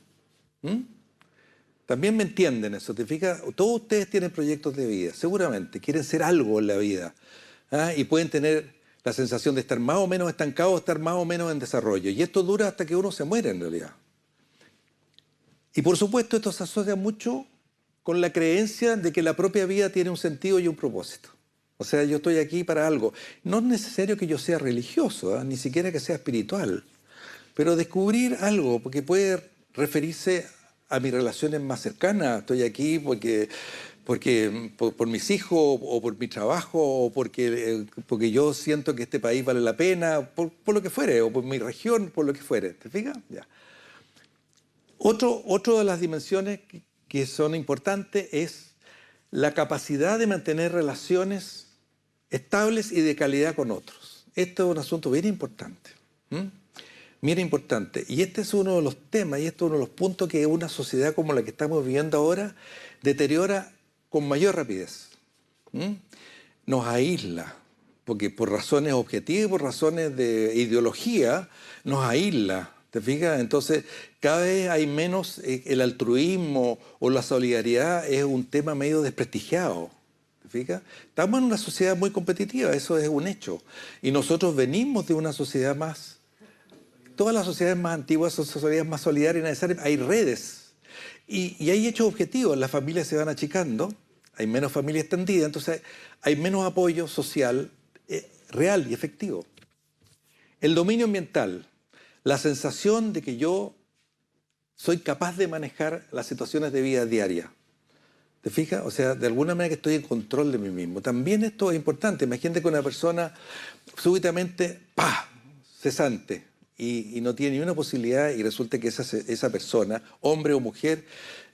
También me entienden eso, te fijas, todos ustedes tienen proyectos de vida, seguramente quieren ser algo en la vida, y pueden tener la sensación de estar más o menos estancado o estar más o menos en desarrollo. Y esto dura hasta que uno se muere en realidad. Y por supuesto esto se asocia mucho con la creencia de que la propia vida tiene un sentido y un propósito. O sea, yo estoy aquí para algo. No es necesario que yo sea religioso, ni siquiera que sea espiritual, pero descubrir algo, porque puede referirse a mis relaciones más cercanas. Estoy aquí por mis hijos, o por mi trabajo, o porque yo siento que este país vale la pena, por lo que fuere, o por mi región, por lo que fuere. ¿Te fijas? Ya. Otro de las dimensiones que son importantes es la capacidad de mantener relaciones estables y de calidad con otros. Esto es un asunto bien importante. Bien importante. Y este es uno de los temas, y este es uno de los puntos que una sociedad como la que estamos viviendo ahora deteriora con mayor rapidez. Nos aísla. porque por razones objetivas y por razones de ideología nos aísla. ¿Te fijas? Entonces, cada vez hay menos, el altruismo o la solidaridad es un tema medio desprestigiado. ¿Te fijas? Estamos en una sociedad muy competitiva, eso es un hecho. Y nosotros venimos de una sociedad más... Todas las sociedades más antiguas son sociedades más solidarias y necesarias. Hay redes. Y hay hechos objetivos. Las familias se van achicando, hay menos familia extendida, entonces hay menos apoyo social real y efectivo. El dominio ambiental. La sensación de que yo soy capaz de manejar las situaciones de vida diaria. ¿Te fijas? O sea, de alguna manera que estoy en control de mí mismo. También esto es importante. Imagínate que una persona súbitamente, ¡pah!, cesante, y no tiene ni una posibilidad y resulta que esa persona, hombre o mujer,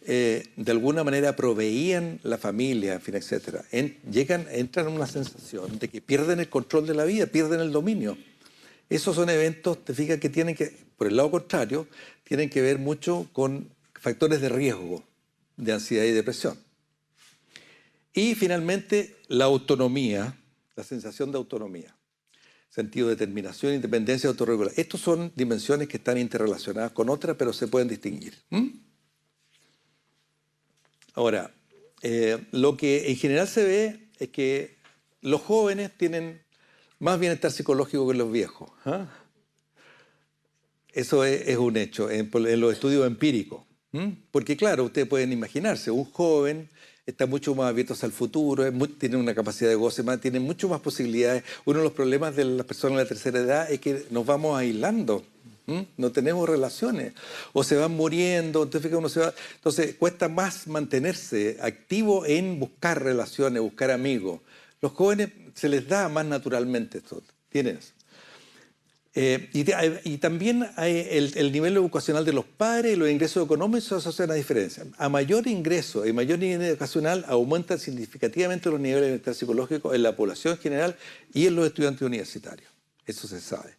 de alguna manera proveían la familia, en fin, etc. Entran en una sensación de que pierden el control de la vida, pierden el dominio. Esos son eventos, te fijas, que tienen que, por el lado contrario, tienen que ver mucho con factores de riesgo, de ansiedad y depresión. Y finalmente, la autonomía, la sensación de autonomía, sentido de determinación, independencia y autorregulación. Estos son dimensiones que están interrelacionadas con otras, pero se pueden distinguir. Ahora, lo que en general se ve es que los jóvenes tienen más bienestar psicológico que los viejos. Eso es un hecho en los estudios empíricos. Porque claro, ustedes pueden imaginarse, un joven está mucho más abierto hacia el futuro, tiene una capacidad de goce más, tiene mucho más posibilidades. Uno de los problemas de las personas de la tercera edad es que nos vamos aislando. No tenemos relaciones, o se van muriendo, entonces cuesta más mantenerse activo en buscar relaciones, buscar amigos. Los jóvenes se les da más naturalmente esto, tienen eso. Y también hay el nivel educacional de los padres y los ingresos económicos asocian a diferencia. A mayor ingreso y mayor nivel educacional aumentan significativamente los niveles de bienestar psicológico en la población general y en los estudiantes universitarios. Eso se sabe.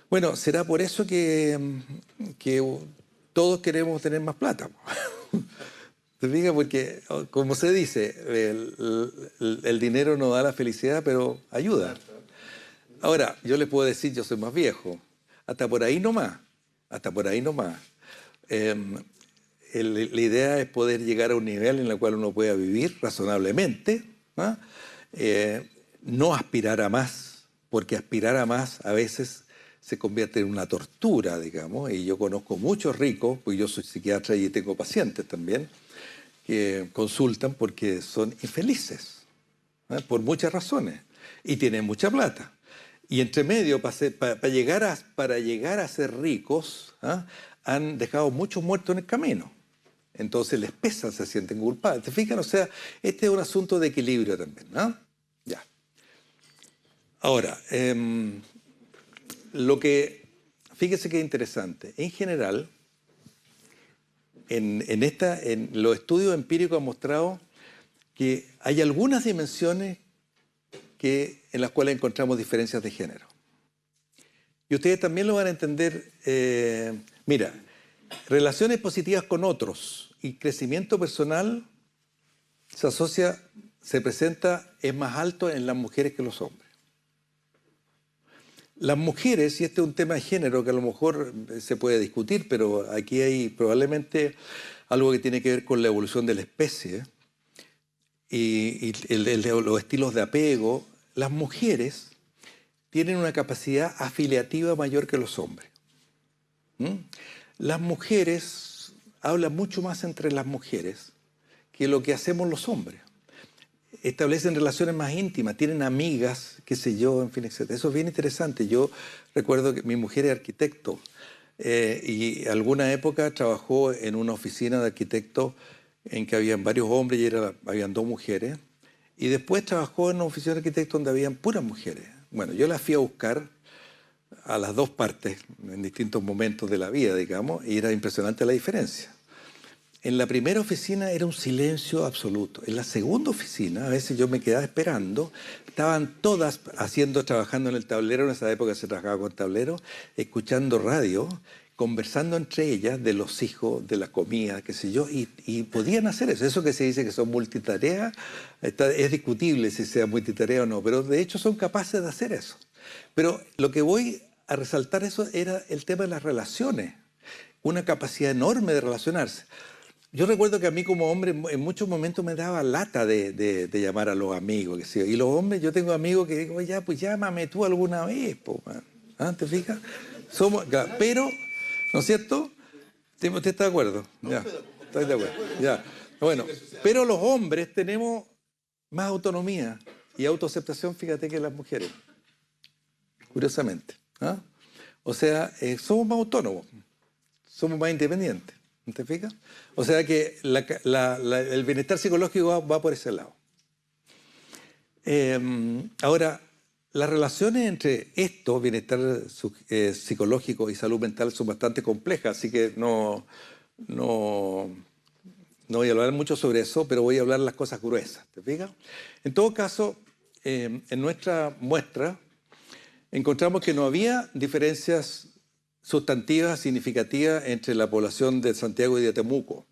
Bueno, será por eso que todos queremos tener más plata. ¿Te fijas? Porque, como se dice, el dinero no da la felicidad, pero ayuda. Ahora, yo les puedo decir, yo soy más viejo. Hasta por ahí nomás. Hasta por ahí nomás. La idea es poder llegar a un nivel en el cual uno pueda vivir razonablemente, ¿no? No aspirar a más, porque aspirar a más a veces se convierte en una tortura, digamos, y yo conozco muchos ricos, pues yo soy psiquiatra y tengo pacientes también, que consultan porque son infelices, por muchas razones, y tienen mucha plata. Y entre medio, para llegar a ser ricos, han dejado muchos muertos en el camino. Entonces les pesan, se sienten culpables. ¿Te fijas? O sea, este es un asunto de equilibrio también, ¿no? Ya. Ahora, fíjese que es interesante. En general, en los estudios empíricos han mostrado que hay algunas dimensiones en las cuales encontramos diferencias de género. Y ustedes también lo van a entender. Mira, relaciones positivas con otros y crecimiento personal es más alto en las mujeres que los hombres. Las mujeres, y este es un tema de género que a lo mejor se puede discutir, pero aquí hay probablemente algo que tiene que ver con la evolución de la especie y los estilos de apego. Las mujeres tienen una capacidad afiliativa mayor que los hombres. Las mujeres hablan mucho más entre las mujeres que lo que hacemos los hombres. Establecen relaciones más íntimas, tienen amigas, qué sé yo, en fin, etc. Eso es bien interesante. Yo recuerdo que mi mujer es arquitecto y alguna época trabajó en una oficina de arquitectos en que habían varios hombres y habían 2 mujeres. Y después trabajó en una oficina de arquitectos donde habían puras mujeres. Bueno, yo las fui a buscar a las 2 partes en distintos momentos de la vida, digamos, y era impresionante la diferencia. En la primera oficina era un silencio absoluto. En la segunda oficina, a veces yo me quedaba esperando, estaban todas trabajando en el tablero, en esa época se trabajaba con tablero, escuchando radio, conversando entre ellas de los hijos, de la comida, qué sé yo, y podían hacer eso. Eso que se dice que son multitareas, es discutible si sea multitarea o no, pero de hecho son capaces de hacer eso. Pero lo que voy a resaltar eso era el tema de las relaciones, una capacidad enorme de relacionarse. Yo recuerdo que a mí como hombre en muchos momentos me daba lata de llamar a los amigos, qué sé yo. Y los hombres, yo tengo amigos que digo, ya, pues llámame tú alguna vez, po, man. ¿Ah? ¿Te fijas? Pero, ¿no es cierto? ¿Usted está de acuerdo? Ya, estoy de acuerdo. Ya. Bueno, pero los hombres tenemos más autonomía y autoaceptación, fíjate, que las mujeres. Curiosamente. ¿Ah? O sea, somos más autónomos, somos más independientes. ¿Te fijas? O sea que el bienestar psicológico va por ese lado. Ahora, las relaciones entre esto, bienestar psicológico y salud mental, son bastante complejas, así que no voy a hablar mucho sobre eso, pero voy a hablar las cosas gruesas. ¿Te fijas? En todo caso, en nuestra muestra encontramos que no había diferencias sustantivas significativas entre la población de Santiago y de Temuco.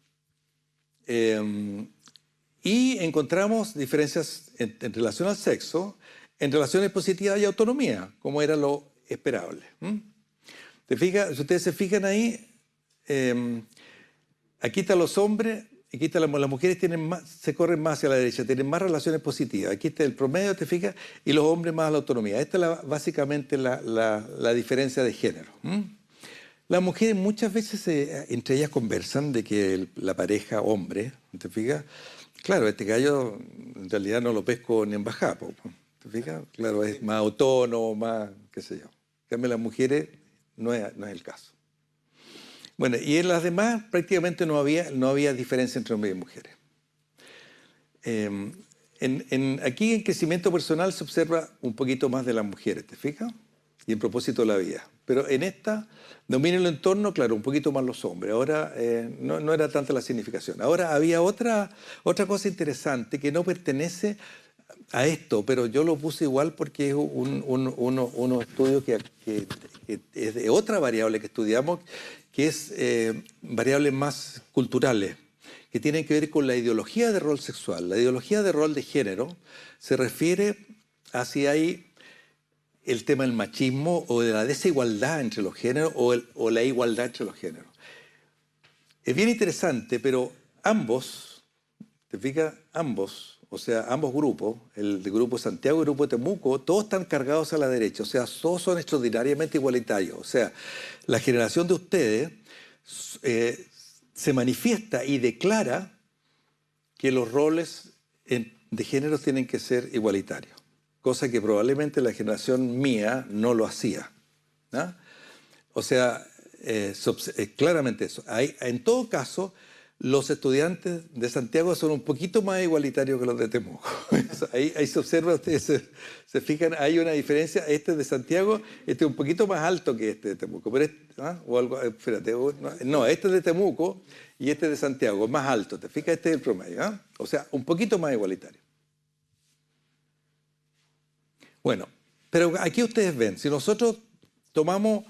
Y encontramos diferencias en relación al sexo, en relaciones positivas y autonomía, como era lo esperable. ¿Te fijas? Si ustedes se fijan ahí, aquí están los hombres, aquí están las mujeres, se corren más hacia la derecha, tienen más relaciones positivas. Aquí está el promedio, ¿te fijas? Y los hombres más a la autonomía. Esta es básicamente la diferencia de género. Las mujeres muchas veces entre ellas conversan de que la pareja hombre, ¿te fijas? Claro, este gallo en realidad no lo pesco ni en bajada, ¿te fijas? Claro, es más autónomo, más, qué sé yo. En cambio, las mujeres no es el caso. Bueno, y en las demás prácticamente no había diferencia entre hombres y mujeres. Aquí en crecimiento personal se observa un poquito más de las mujeres, ¿te fijas? Y en propósito de la vida. Pero en esta, dominio el entorno, claro, un poquito más los hombres. Ahora no era tanta la significación. Ahora había otra cosa interesante que no pertenece a esto, pero yo lo puse igual porque es unos estudios que es de otra variable que estudiamos, que es variables más culturales, que tienen que ver con la ideología de rol sexual. La ideología de rol de género se refiere a si hay el tema del machismo o de la desigualdad entre los géneros o la igualdad entre los géneros. Es bien interesante, pero ambos, ¿te fijas? Ambos, o sea, ambos grupos, el grupo Santiago y el grupo Temuco, todos están cargados a la derecha, o sea, todos son extraordinariamente igualitarios. O sea, la generación de ustedes se manifiesta y declara que los roles de género tienen que ser igualitarios, cosa que probablemente la generación mía no lo hacía, ¿no? O sea, claramente eso. En todo caso, los estudiantes de Santiago son un poquito más igualitarios que los de Temuco. Ahí se observa, ustedes se fijan, hay una diferencia. Este de Santiago, este es un poquito más alto que este de Temuco. Pero o algo, espérate, no, este es de Temuco y este es de Santiago, más alto. ¿Te fijas? Este es el promedio, ¿eh? O sea, un poquito más igualitario. Bueno, pero aquí ustedes ven, si nosotros tomamos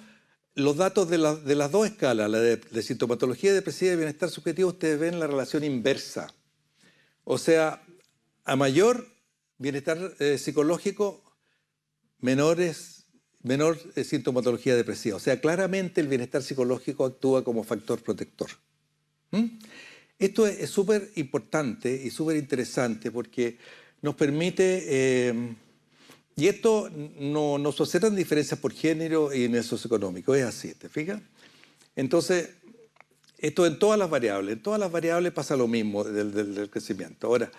los datos de las dos escalas, la de sintomatología depresiva y bienestar subjetivo, ustedes ven la relación inversa. O sea, a mayor bienestar psicológico, menor sintomatología depresiva. O sea, claramente el bienestar psicológico actúa como factor protector. Esto es súper importante y súper interesante porque nos permite... y esto no se observan diferencias por género y en el socioeconómico, es así, ¿te fijas? Entonces, esto en todas las variables pasa lo mismo del crecimiento. Ahora,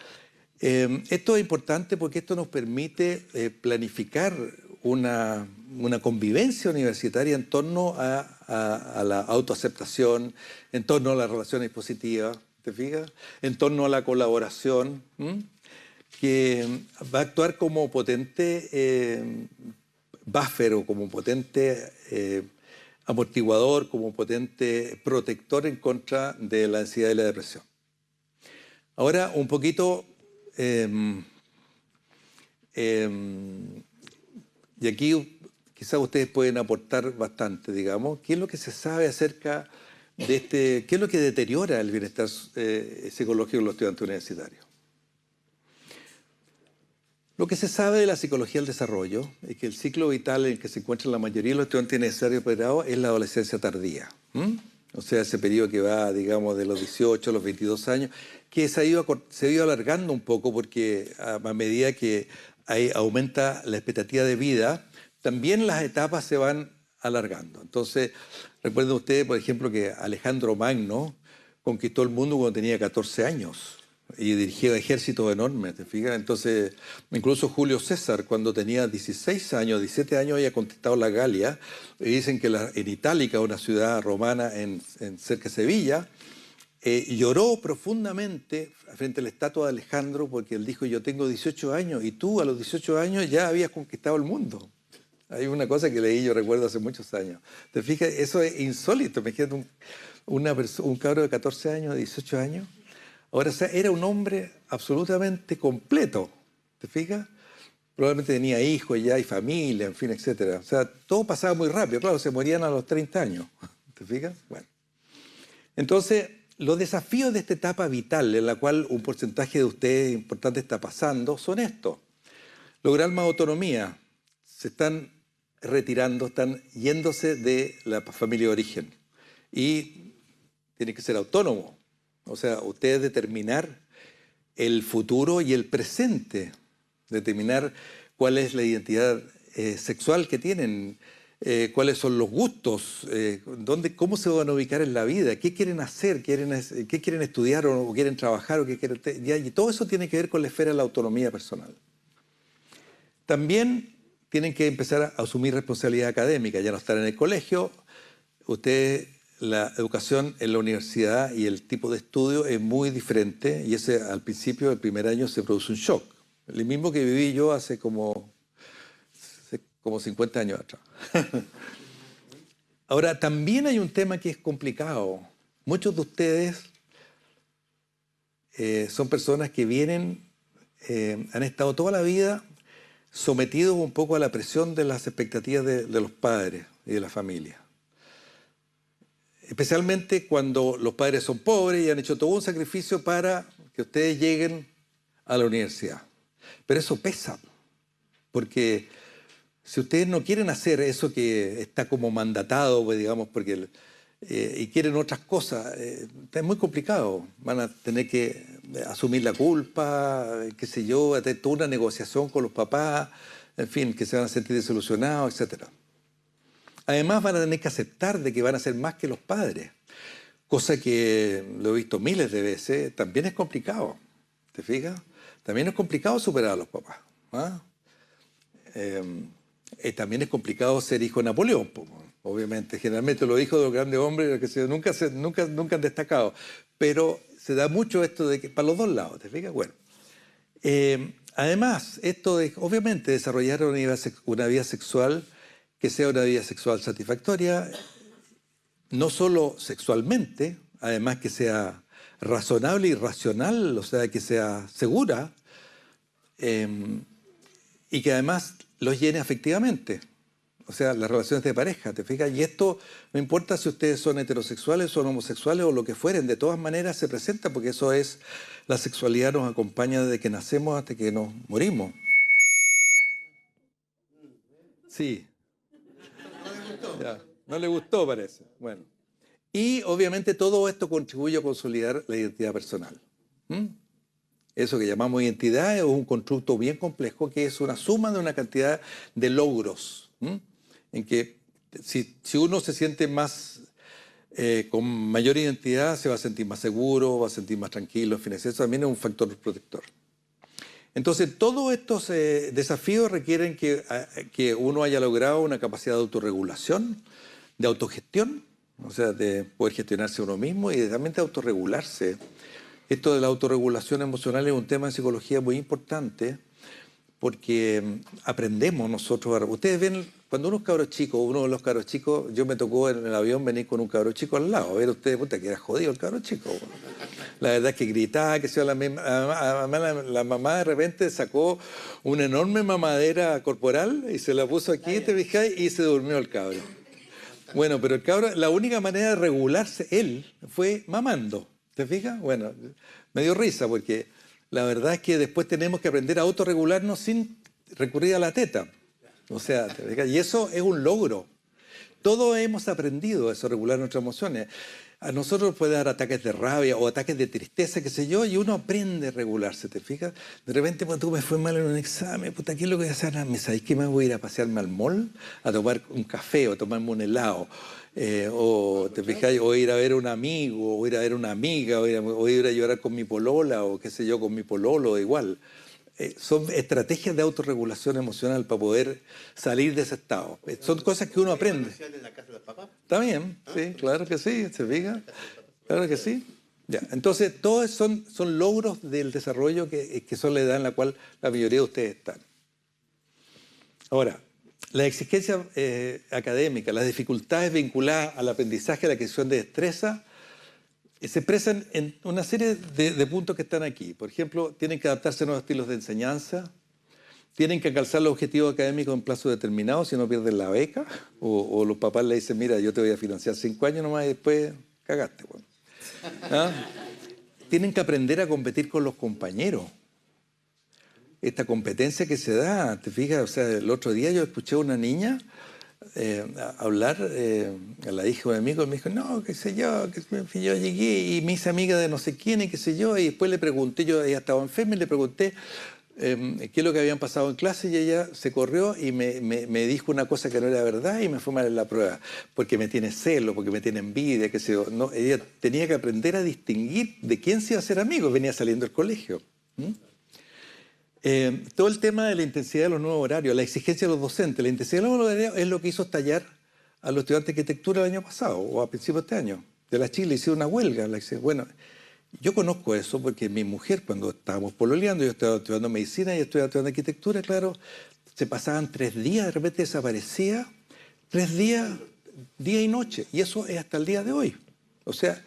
esto es importante porque esto nos permite planificar una convivencia universitaria en torno a la autoaceptación, en torno a las relaciones positivas, ¿te fijas? En torno a la colaboración, que va a actuar como potente buffer o como potente amortiguador, como potente protector en contra de la ansiedad y la depresión. Ahora, un poquito, y aquí quizás ustedes pueden aportar bastante, digamos. ¿Qué es lo que se sabe acerca de qué es lo que deteriora el bienestar psicológico de los estudiantes universitarios? Lo que se sabe de la psicología del desarrollo es que el ciclo vital en el que se encuentran la mayoría de los estudiantes universitarios posgrado es la adolescencia tardía. O sea, ese periodo que va, digamos, de los 18 a los 22 años, que se ha ido alargando un poco porque a medida que aumenta la expectativa de vida, también las etapas se van alargando. Entonces, recuerden ustedes, por ejemplo, que Alejandro Magno conquistó el mundo cuando tenía 14 años y dirigía ejércitos enormes, ¿te fijas? Entonces, incluso Julio César, cuando tenía 16 años, 17 años, había conquistado la Galia. Y dicen que en Itálica, una ciudad romana cerca de Sevilla, lloró profundamente frente a la estatua de Alejandro porque él dijo, yo tengo 18 años y tú a los 18 años ya habías conquistado el mundo. Hay una cosa que leí, yo recuerdo hace muchos años. ¿Te fijas? Eso es insólito. Me imagínate un cabro de 14 años, de 18 años. Ahora, o sea, era un hombre absolutamente completo. ¿Te fijas? Probablemente tenía hijos ya y familia, en fin, etc. O sea, todo pasaba muy rápido. Claro, se morían a los 30 años. ¿Te fijas? Bueno. Entonces, los desafíos de esta etapa vital en la cual un porcentaje de ustedes importante está pasando son estos. Lograr más autonomía. Se están retirando, están yéndose de la familia de origen. Y tienen que ser autónomos. O sea, ustedes determinar el futuro y el presente. Determinar cuál es la identidad sexual que tienen, cuáles son los gustos, cómo se van a ubicar en la vida, qué quieren hacer, qué quieren estudiar o quieren trabajar, y todo eso tiene que ver con la esfera de la autonomía personal. También tienen que empezar a asumir responsabilidad académica, ya no estar en el colegio. Ustedes, la educación en la universidad y el tipo de estudio es muy diferente y ese al principio del primer año se produce un shock. El mismo que viví yo hace como 50 años atrás. Ahora, también hay un tema que es complicado. Muchos de ustedes son personas que han estado toda la vida sometidos un poco a la presión de las expectativas de los padres y de la familia. Especialmente cuando los padres son pobres y han hecho todo un sacrificio para que ustedes lleguen a la universidad. Pero eso pesa, porque si ustedes no quieren hacer eso que está como mandatado, pues, digamos, y quieren otras cosas, es muy complicado. Van a tener que asumir la culpa, qué sé yo, hacer toda una negociación con los papás, en fin, que se van a sentir desilusionados, etc. Además van a tener que aceptar de que van a ser más que los padres, cosa que lo he visto miles de veces, también es complicado, ¿te fijas? También es complicado superar a los papás. ¿Ah? También es complicado ser hijo de Napoleón, obviamente. Generalmente los hijos de los grandes hombres nunca han destacado. Pero se da mucho esto de que para los dos lados, ¿te fijas? Bueno. Además, esto de, obviamente, desarrollar una vida sexual que sea una vida sexual satisfactoria, no solo sexualmente, además que sea razonable y racional, o sea, que sea segura, y que además los llene afectivamente. O sea, las relaciones de pareja, ¿te fijas? Y esto no importa si ustedes son heterosexuales, son homosexuales o lo que fueren, de todas maneras se presenta porque eso es, la sexualidad nos acompaña desde que nacemos hasta que nos morimos. Sí. Ya, no le gustó, parece. Bueno. Y obviamente todo esto contribuye a consolidar la identidad personal. Eso que llamamos identidad es un constructo bien complejo que es una suma de una cantidad de logros. En que si uno se siente más con mayor identidad, se va a sentir más seguro, va a sentir más tranquilo, en fin, eso también es un factor protector. Entonces, todos estos desafíos requieren que uno haya logrado una capacidad de autorregulación, de autogestión, o sea, de poder gestionarse uno mismo y también de autorregularse. Esto de la autorregulación emocional es un tema en psicología muy importante porque aprendemos nosotros. Ustedes ven, cuando uno de los cabros chicos, yo me tocó en el avión venir con un cabro chico al lado. A ver, ustedes, puta, que era jodido el cabro chico. La verdad es que gritaba, que se la mamá de repente sacó una enorme mamadera corporal y se la puso aquí, te fijas, y se durmió el cabro. Bueno, pero el cabro, la única manera de regularse él fue mamando, ¿te fijas? Bueno, me dio risa porque la verdad es que después tenemos que aprender a autorregularnos sin recurrir a la teta. O sea, ¿te fijas? Y eso es un logro. Todos hemos aprendido eso, regular nuestras emociones. A nosotros puede dar ataques de rabia o ataques de tristeza, qué sé yo, y uno aprende a regularse, ¿te fijas? De repente, cuando tú me fue mal en un examen, puta, ¿qué es lo que voy a hacer? ¿Sabes qué? Me voy a ir a pasearme al mall, a tomar un café o tomarme un helado. O, ¿te fijas? O ir a ver a un amigo, o ir a ver a una amiga, o ir a llorar con mi polola, o qué sé yo, con mi pololo, igual. Son estrategias de autorregulación emocional para poder salir de ese estado. Son cosas que uno aprende. ¿En la casa de los papás? Está bien, sí, claro que sí, se fija. Claro que sí. Ya. Entonces, todos son logros del desarrollo que son la edad en la cual la mayoría de ustedes están. Ahora, la exigencia académica, las dificultades vinculadas al aprendizaje, a la adquisición de destreza, se expresan en una serie de puntos que están aquí. Por ejemplo, tienen que adaptarse a nuevos estilos de enseñanza, tienen que alcanzar los objetivos académicos en plazo determinado, si no pierden la beca, o los papás le dicen, mira, yo te voy a financiar 5 años nomás y después cagaste. Bueno. ¿Ah? Tienen que aprender a competir con los compañeros. Esta competencia que se da, ¿te fijas? O sea, el otro día yo escuché a una niña hablar a la hija de un amigo, y me dijo, no, qué sé yo, que yo llegué y me hice amiga de no sé quién y qué sé yo, y después le pregunté, ella estaba enferma y le pregunté qué es lo que habían pasado en clase, y ella se corrió y me dijo una cosa que no era verdad y me fue mal en la prueba, porque me tiene celo, porque me tiene envidia, qué sé yo. No, ella tenía que aprender a distinguir de quién se iba a ser amigo, venía saliendo del colegio. Todo el tema de la intensidad de los nuevos horarios, la exigencia de los docentes, la intensidad de los nuevos horarios es lo que hizo estallar a los estudiantes de arquitectura el año pasado o a principios de este año. De la Chile hicieron una huelga. Bueno, yo conozco eso porque mi mujer, cuando estábamos pololeando, yo estaba estudiando medicina y estaba estudiando arquitectura, claro, se pasaban 3 días, de repente desaparecía, 3 días, día y noche, y eso es hasta el día de hoy. O sea,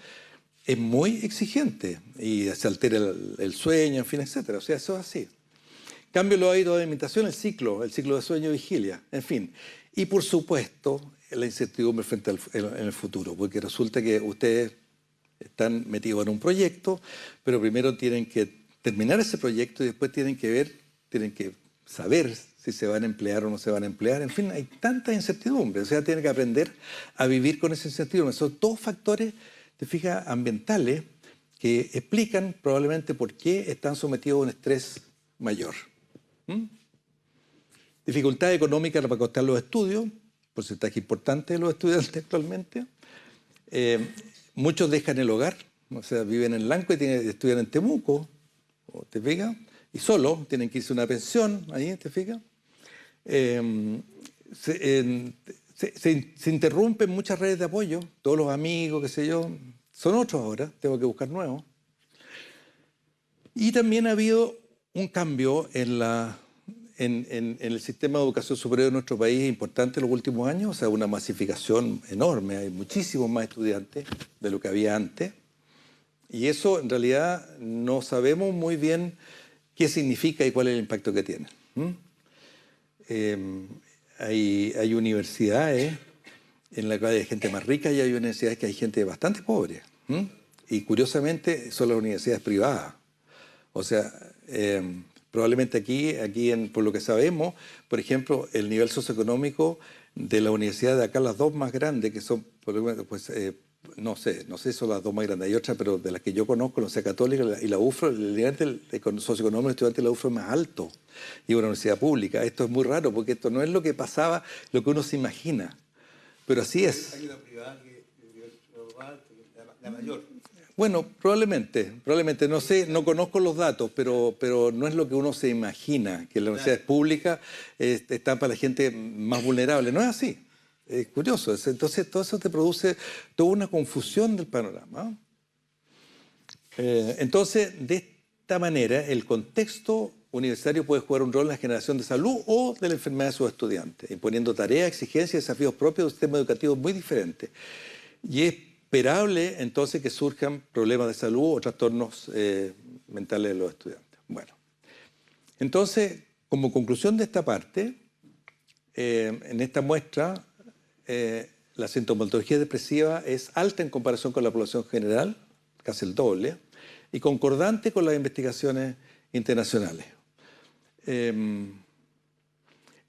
es muy exigente y se altera el sueño, en fin, etcétera. O sea, eso es así. Cambio los hábitos de alimentación, el ciclo de sueño y vigilia, en fin. Y por supuesto, la incertidumbre frente en el futuro, porque resulta que ustedes están metidos en un proyecto, pero primero tienen que terminar ese proyecto y después tienen que saber si se van a emplear o no se van a emplear. En fin, hay tanta incertidumbre, o sea, tienen que aprender a vivir con esa incertidumbre. Son todos factores, te fijas, ambientales que explican probablemente por qué están sometidos a un estrés mayor. Dificultad económica para costar los estudios, porcentaje importante de los estudiantes actualmente. Muchos dejan el hogar, o sea, viven en Lanco y estudian en Temuco, ¿te fijas? Y solo tienen que irse a una pensión, ahí, ¿te fijas? Se interrumpen muchas redes de apoyo, todos los amigos, qué sé yo, son otros ahora, tengo que buscar nuevos. Y también ha habido un cambio en el sistema de educación superior de nuestro país importante en los últimos años, o sea, una masificación enorme, hay muchísimos más estudiantes de lo que había antes, y eso en realidad no sabemos muy bien qué significa y cuál es el impacto que tiene. Hay universidades en las que hay gente más rica y hay universidades que hay gente bastante pobre, y curiosamente son las universidades privadas. O sea, probablemente aquí por lo que sabemos, por ejemplo, el nivel socioeconómico de la universidad de acá, las dos más grandes, que son, pues, no sé si son las dos más grandes, hay otras, pero de las que yo conozco, la Universidad Católica y la UFRO, el nivel socioeconómico del estudiante de la UFRO es más alto, y una universidad pública. Esto es muy raro, porque esto no es lo que pasaba, lo que uno se imagina, pero así es. Hay una privada que la mayor. Bueno, probablemente, no sé, no conozco los datos, pero no es lo que uno se imagina, que las universidades públicas están para la gente más vulnerable. No es así, es curioso. Entonces todo eso te produce toda una confusión del panorama. Entonces, de esta manera, el contexto universitario puede jugar un rol en la generación de salud o de la enfermedad de sus estudiantes, imponiendo tareas, exigencias y desafíos propios de un sistema educativo muy diferente. Y es esperable entonces que surjan problemas de salud o trastornos mentales de los estudiantes. Bueno, entonces, como conclusión de esta parte, en esta muestra, la sintomatología depresiva es alta en comparación con la población general, casi el doble, y concordante con las investigaciones internacionales.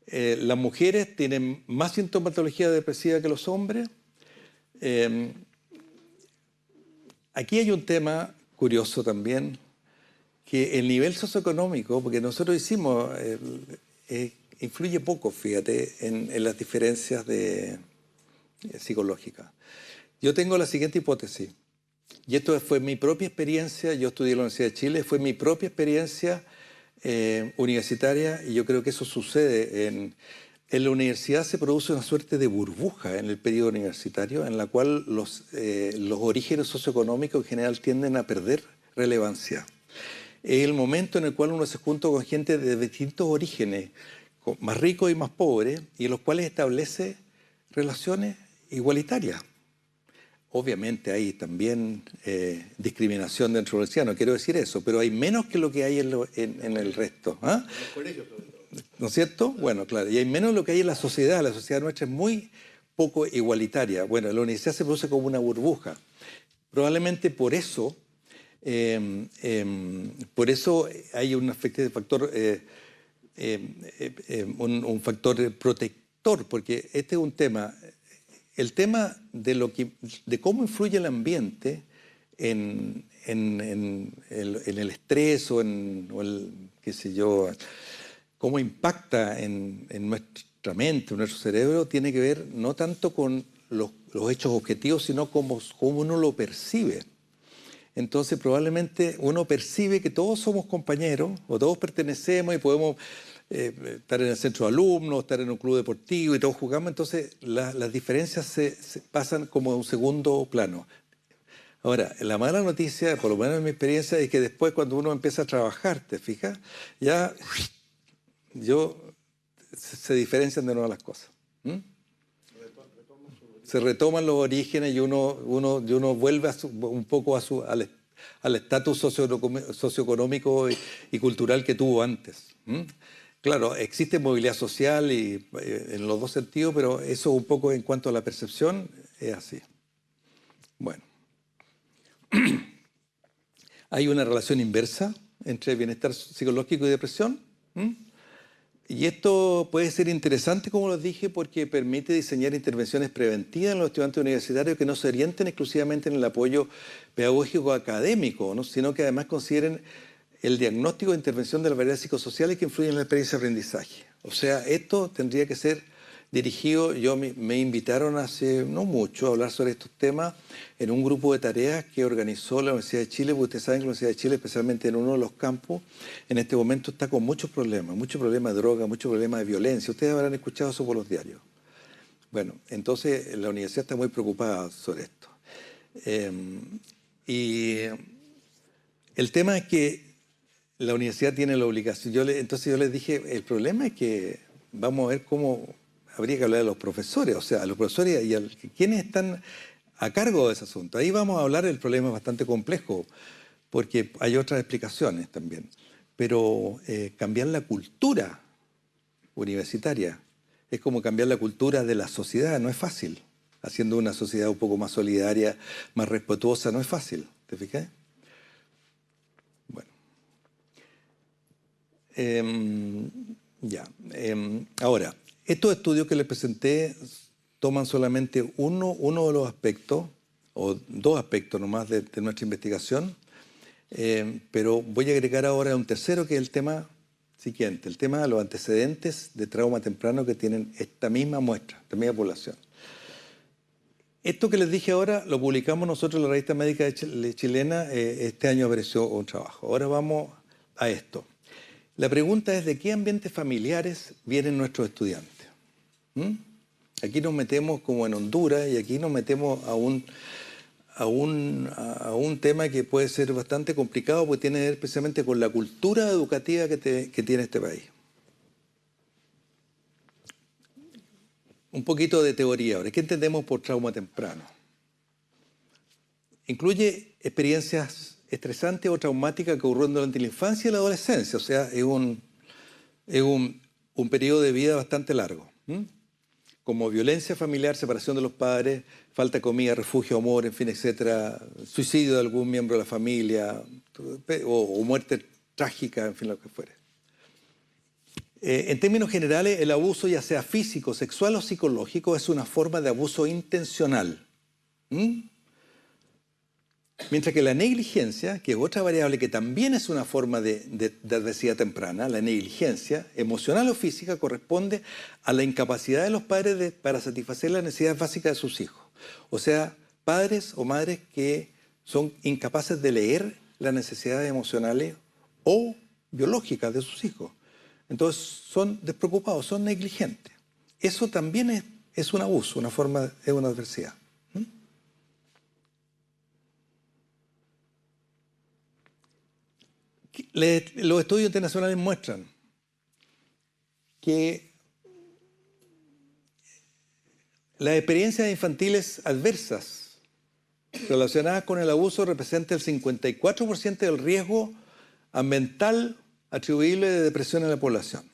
Las mujeres tienen más sintomatología depresiva que los hombres. Aquí hay un tema curioso también, que el nivel socioeconómico, porque nosotros hicimos, influye poco, fíjate, en las diferencias psicológicas. Yo tengo la siguiente hipótesis, y esto fue mi propia experiencia, yo estudié en la Universidad de Chile, fue mi propia experiencia universitaria, y yo creo que eso sucede en la universidad. Se produce una suerte de burbuja en el periodo universitario en la cual los orígenes socioeconómicos en general tienden a perder relevancia. Es el momento en el cual uno se junta con gente de distintos orígenes, más ricos y más pobres, y en los cuales establece relaciones igualitarias. Obviamente hay también discriminación dentro de la universidad, no quiero decir eso, pero hay menos que lo que hay en el resto. ¿Ah? ¿No es cierto? Bueno, claro, y hay menos de lo que hay en la sociedad. La sociedad nuestra es muy poco igualitaria. Bueno, la universidad se produce como una burbuja. Probablemente por eso hay un factor, un factor protector, porque este es un tema, el tema de cómo influye el ambiente en el estrés o qué sé yo, cómo impacta en nuestra mente, en nuestro cerebro, tiene que ver no tanto con los hechos objetivos, sino cómo uno lo percibe. Entonces probablemente uno percibe que todos somos compañeros o todos pertenecemos y podemos estar en el centro de alumnos, estar en un club deportivo y todos jugamos. Entonces las diferencias se pasan como a un segundo plano. Ahora, la mala noticia, por lo menos en mi experiencia, es que después cuando uno empieza a trabajar, ¿te fijas? Ya se diferencian de nuevo las cosas. Se retoman los orígenes y uno vuelve un poco al estatus socioeconómico y cultural que tuvo antes. Claro, existe movilidad social en los dos sentidos, pero eso un poco en cuanto a la percepción es así. Bueno. Hay una relación inversa entre bienestar psicológico y depresión. Y esto puede ser interesante, como les dije, porque permite diseñar intervenciones preventivas en los estudiantes universitarios que no se orienten exclusivamente en el apoyo pedagógico académico, ¿no? Sino que además consideren el diagnóstico de intervención de las variedades psicosociales que influyen en la experiencia de aprendizaje. O sea, esto tendría que ser dirigido, me invitaron hace no mucho a hablar sobre estos temas en un grupo de tareas que organizó la Universidad de Chile, porque ustedes saben que la Universidad de Chile, especialmente en uno de los campos, en este momento está con muchos problemas de droga, muchos problemas de violencia. Ustedes habrán escuchado eso por los diarios. Bueno, entonces la universidad está muy preocupada sobre esto. Y el tema es que la universidad tiene la obligación. Entonces yo les dije, el problema es que vamos a ver cómo habría que hablar de los profesores, o sea, a los profesores y a quienes están a cargo de ese asunto. Ahí vamos a hablar del problema bastante complejo, porque hay otras explicaciones también. Pero cambiar la cultura universitaria es como cambiar la cultura de la sociedad, no es fácil. Haciendo una sociedad un poco más solidaria, más respetuosa, no es fácil. ¿Te fijas? Bueno. Ahora, estos estudios que les presenté toman solamente uno de los aspectos, o dos aspectos nomás de nuestra investigación, pero voy a agregar ahora un tercero, que es el tema siguiente, el tema de los antecedentes de trauma temprano que tienen esta misma muestra, esta misma población. Esto que les dije ahora lo publicamos nosotros en la revista médica chilena, este año apareció un trabajo. Ahora vamos a esto. La pregunta es: ¿de qué ambientes familiares vienen nuestros estudiantes? Aquí nos metemos como en Honduras y aquí nos metemos a un tema que puede ser bastante complicado, porque tiene que ver precisamente con la cultura educativa que tiene este país. Un poquito de teoría ahora. ¿Qué entendemos por trauma temprano? incluye experiencias estresantes o traumáticas que ocurrieron durante la infancia y la adolescencia. O sea, es un periodo de vida bastante largo. Como violencia familiar, separación de los padres, falta de comida, refugio, amor, en fin, etcétera, suicidio de algún miembro de la familia o muerte trágica, en fin, lo que fuere. En términos generales, el abuso, ya sea físico, sexual o psicológico, es una forma de abuso intencional. Mientras que la negligencia, que es otra variable que también es una forma de adversidad temprana, la negligencia emocional o física corresponde a la incapacidad de los padres para satisfacer las necesidades básicas de sus hijos. O sea, padres o madres que son incapaces de leer las necesidades emocionales o biológicas de sus hijos. Entonces son despreocupados, son negligentes. Eso también es un abuso, es una adversidad. Los estudios internacionales muestran que las experiencias infantiles adversas relacionadas con el abuso representan el 54% del riesgo ambiental atribuible de depresión en la población.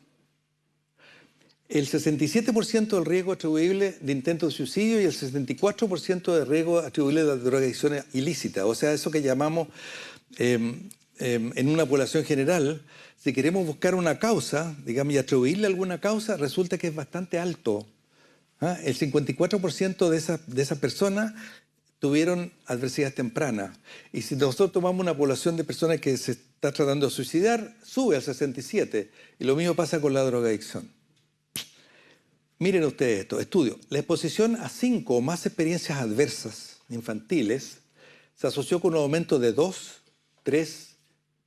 El 67% del riesgo atribuible de intento de suicidio y el 64% del riesgo atribuible de drogadicción ilícita. O sea, eso que llamamos en una población general, si queremos buscar una causa, digamos, y atribuirle alguna causa, resulta que es bastante alto. El 54% de esas personas tuvieron adversidades tempranas. Y si nosotros tomamos una población de personas que se está tratando de suicidar, sube al 67%. Y lo mismo pasa con la drogadicción. Miren ustedes esto, estudio. La exposición a 5 o más experiencias adversas infantiles se asoció con un aumento de 2, 3,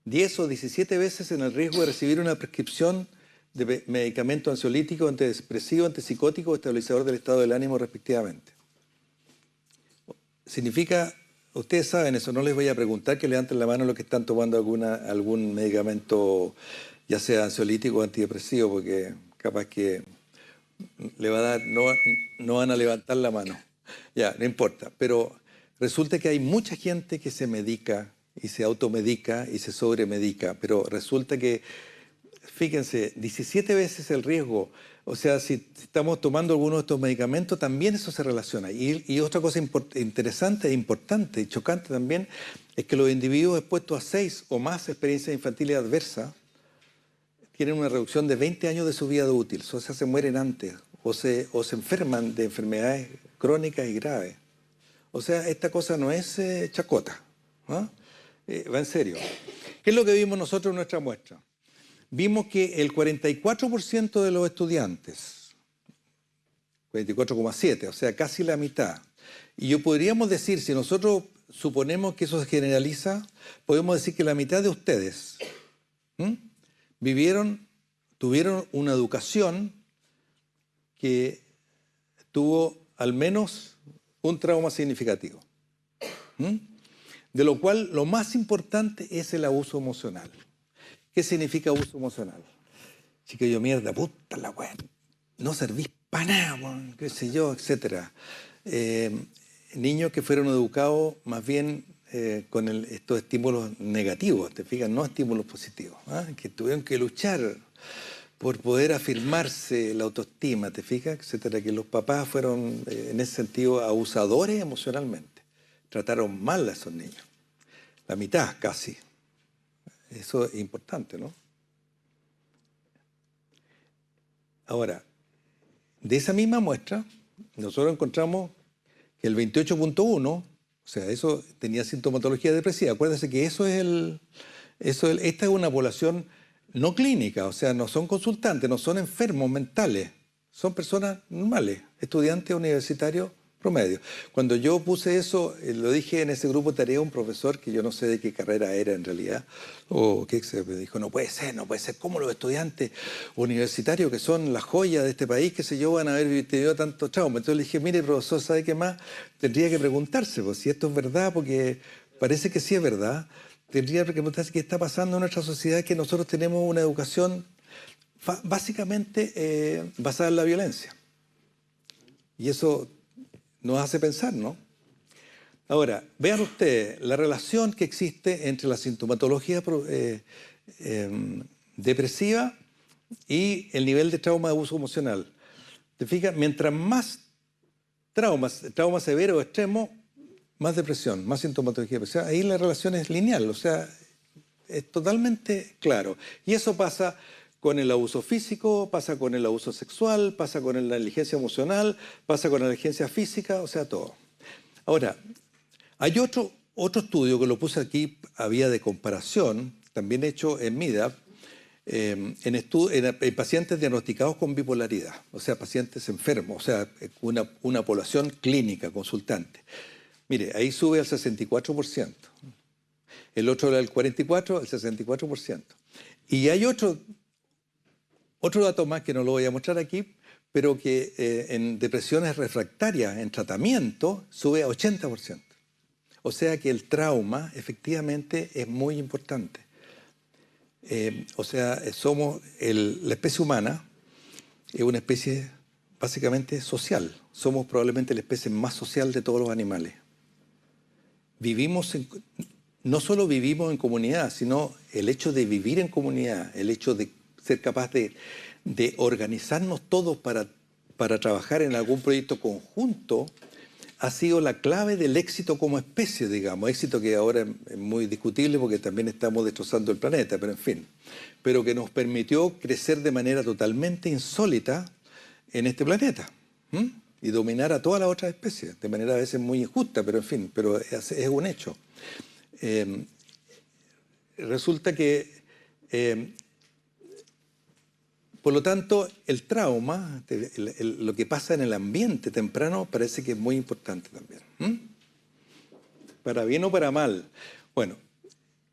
10 o 17 veces en el riesgo de recibir una prescripción de medicamento ansiolítico, antidepresivo, antipsicótico o estabilizador del estado del ánimo respectivamente. Significa, ustedes saben eso, no les voy a preguntar que levanten la mano los que están tomando algún medicamento, ya sea ansiolítico o antidepresivo, porque capaz que le va a dar, no van a levantar la mano. Ya, no importa. Pero resulta que hay mucha gente que se medica y se automedica y se sobremedica, pero resulta que, fíjense, 17 veces el riesgo. O sea, si estamos tomando alguno de estos medicamentos, también eso se relaciona. Y otra cosa interesante e importante y chocante también es que los individuos expuestos a 6 o más experiencias infantiles adversas tienen una reducción de 20 años de su vida útil. O sea, se mueren antes o se enferman de enfermedades crónicas y graves. O sea, esta cosa no es chacota. Va en serio. ¿Qué es lo que vimos nosotros en nuestra muestra? Vimos que el 44% de los estudiantes, 44,7%, o sea, casi la mitad. Y podríamos decir, si nosotros suponemos que eso se generaliza, podemos decir que la mitad de ustedes tuvieron una educación que tuvo al menos un trauma significativo. De lo cual lo más importante es el abuso emocional. ¿Qué significa abuso emocional? Chiquillo, mierda, puta la weá, no servís para nada, qué sé yo, etc. Niños que fueron educados más bien con estos estímulos negativos, ¿te fijas? No estímulos positivos, que tuvieron que luchar por poder afirmarse la autoestima, ¿te fijas? Etcétera, que los papás fueron en ese sentido abusadores emocionalmente. Trataron mal a esos niños. La mitad casi. Eso es importante, ¿no? Ahora, de esa misma muestra, nosotros encontramos que el 28.1, o sea, eso tenía sintomatología depresiva. Acuérdense que esta es una población no clínica, o sea, no son consultantes, no son enfermos mentales, son personas normales, estudiantes universitarios promedio. Cuando yo puse eso, lo dije en ese grupo de tarea, un profesor que yo no sé de qué carrera era en realidad, o que se me dijo, no puede ser, ¿cómo los estudiantes universitarios que son la joya de este país, qué sé yo, van a haber tenido tanto trauma? Entonces le dije, mire, profesor, ¿sabe qué más? Tendría que preguntarse, pues, si esto es verdad, porque parece que sí es verdad, tendría que preguntarse qué está pasando en nuestra sociedad, que nosotros tenemos una educación básicamente basada en la violencia. Y eso nos hace pensar, ¿no? Ahora, vean ustedes la relación que existe entre la sintomatología depresiva y el nivel de trauma de abuso emocional. ¿Te fijas? Mientras más trauma severo o extremo, más depresión, más sintomatología depresiva. Ahí la relación es lineal, o sea, es totalmente claro. Y eso pasa con el abuso físico, pasa con el abuso sexual, pasa con la negligencia emocional, pasa con la negligencia física, o sea, todo. Ahora, hay otro estudio que lo puse aquí, había de comparación, también hecho en MIDAP, en pacientes diagnosticados con bipolaridad, o sea, pacientes enfermos, o sea, una población clínica, consultante. Mire, ahí sube al 64%. El otro era el 44%, el 64%. Y hay otro dato más que no lo voy a mostrar aquí, pero que en depresiones refractarias en tratamiento sube a 80%. O sea que el trauma efectivamente es muy importante. O sea, la especie humana es una especie básicamente social. Somos probablemente la especie más social de todos los animales. No solo vivimos en comunidad, sino el hecho de vivir en comunidad, el hecho de ser capaz de organizarnos todos para trabajar en algún proyecto conjunto, ha sido la clave del éxito como especie, digamos. Éxito que ahora es muy discutible porque también estamos destrozando el planeta, pero en fin. Pero que nos permitió crecer de manera totalmente insólita en este planeta. Y dominar a todas las otras especies, de manera a veces muy injusta, pero en fin, pero es un hecho. Resulta que, por lo tanto, el trauma, lo que pasa en el ambiente temprano, parece que es muy importante también. Para bien o para mal. Bueno,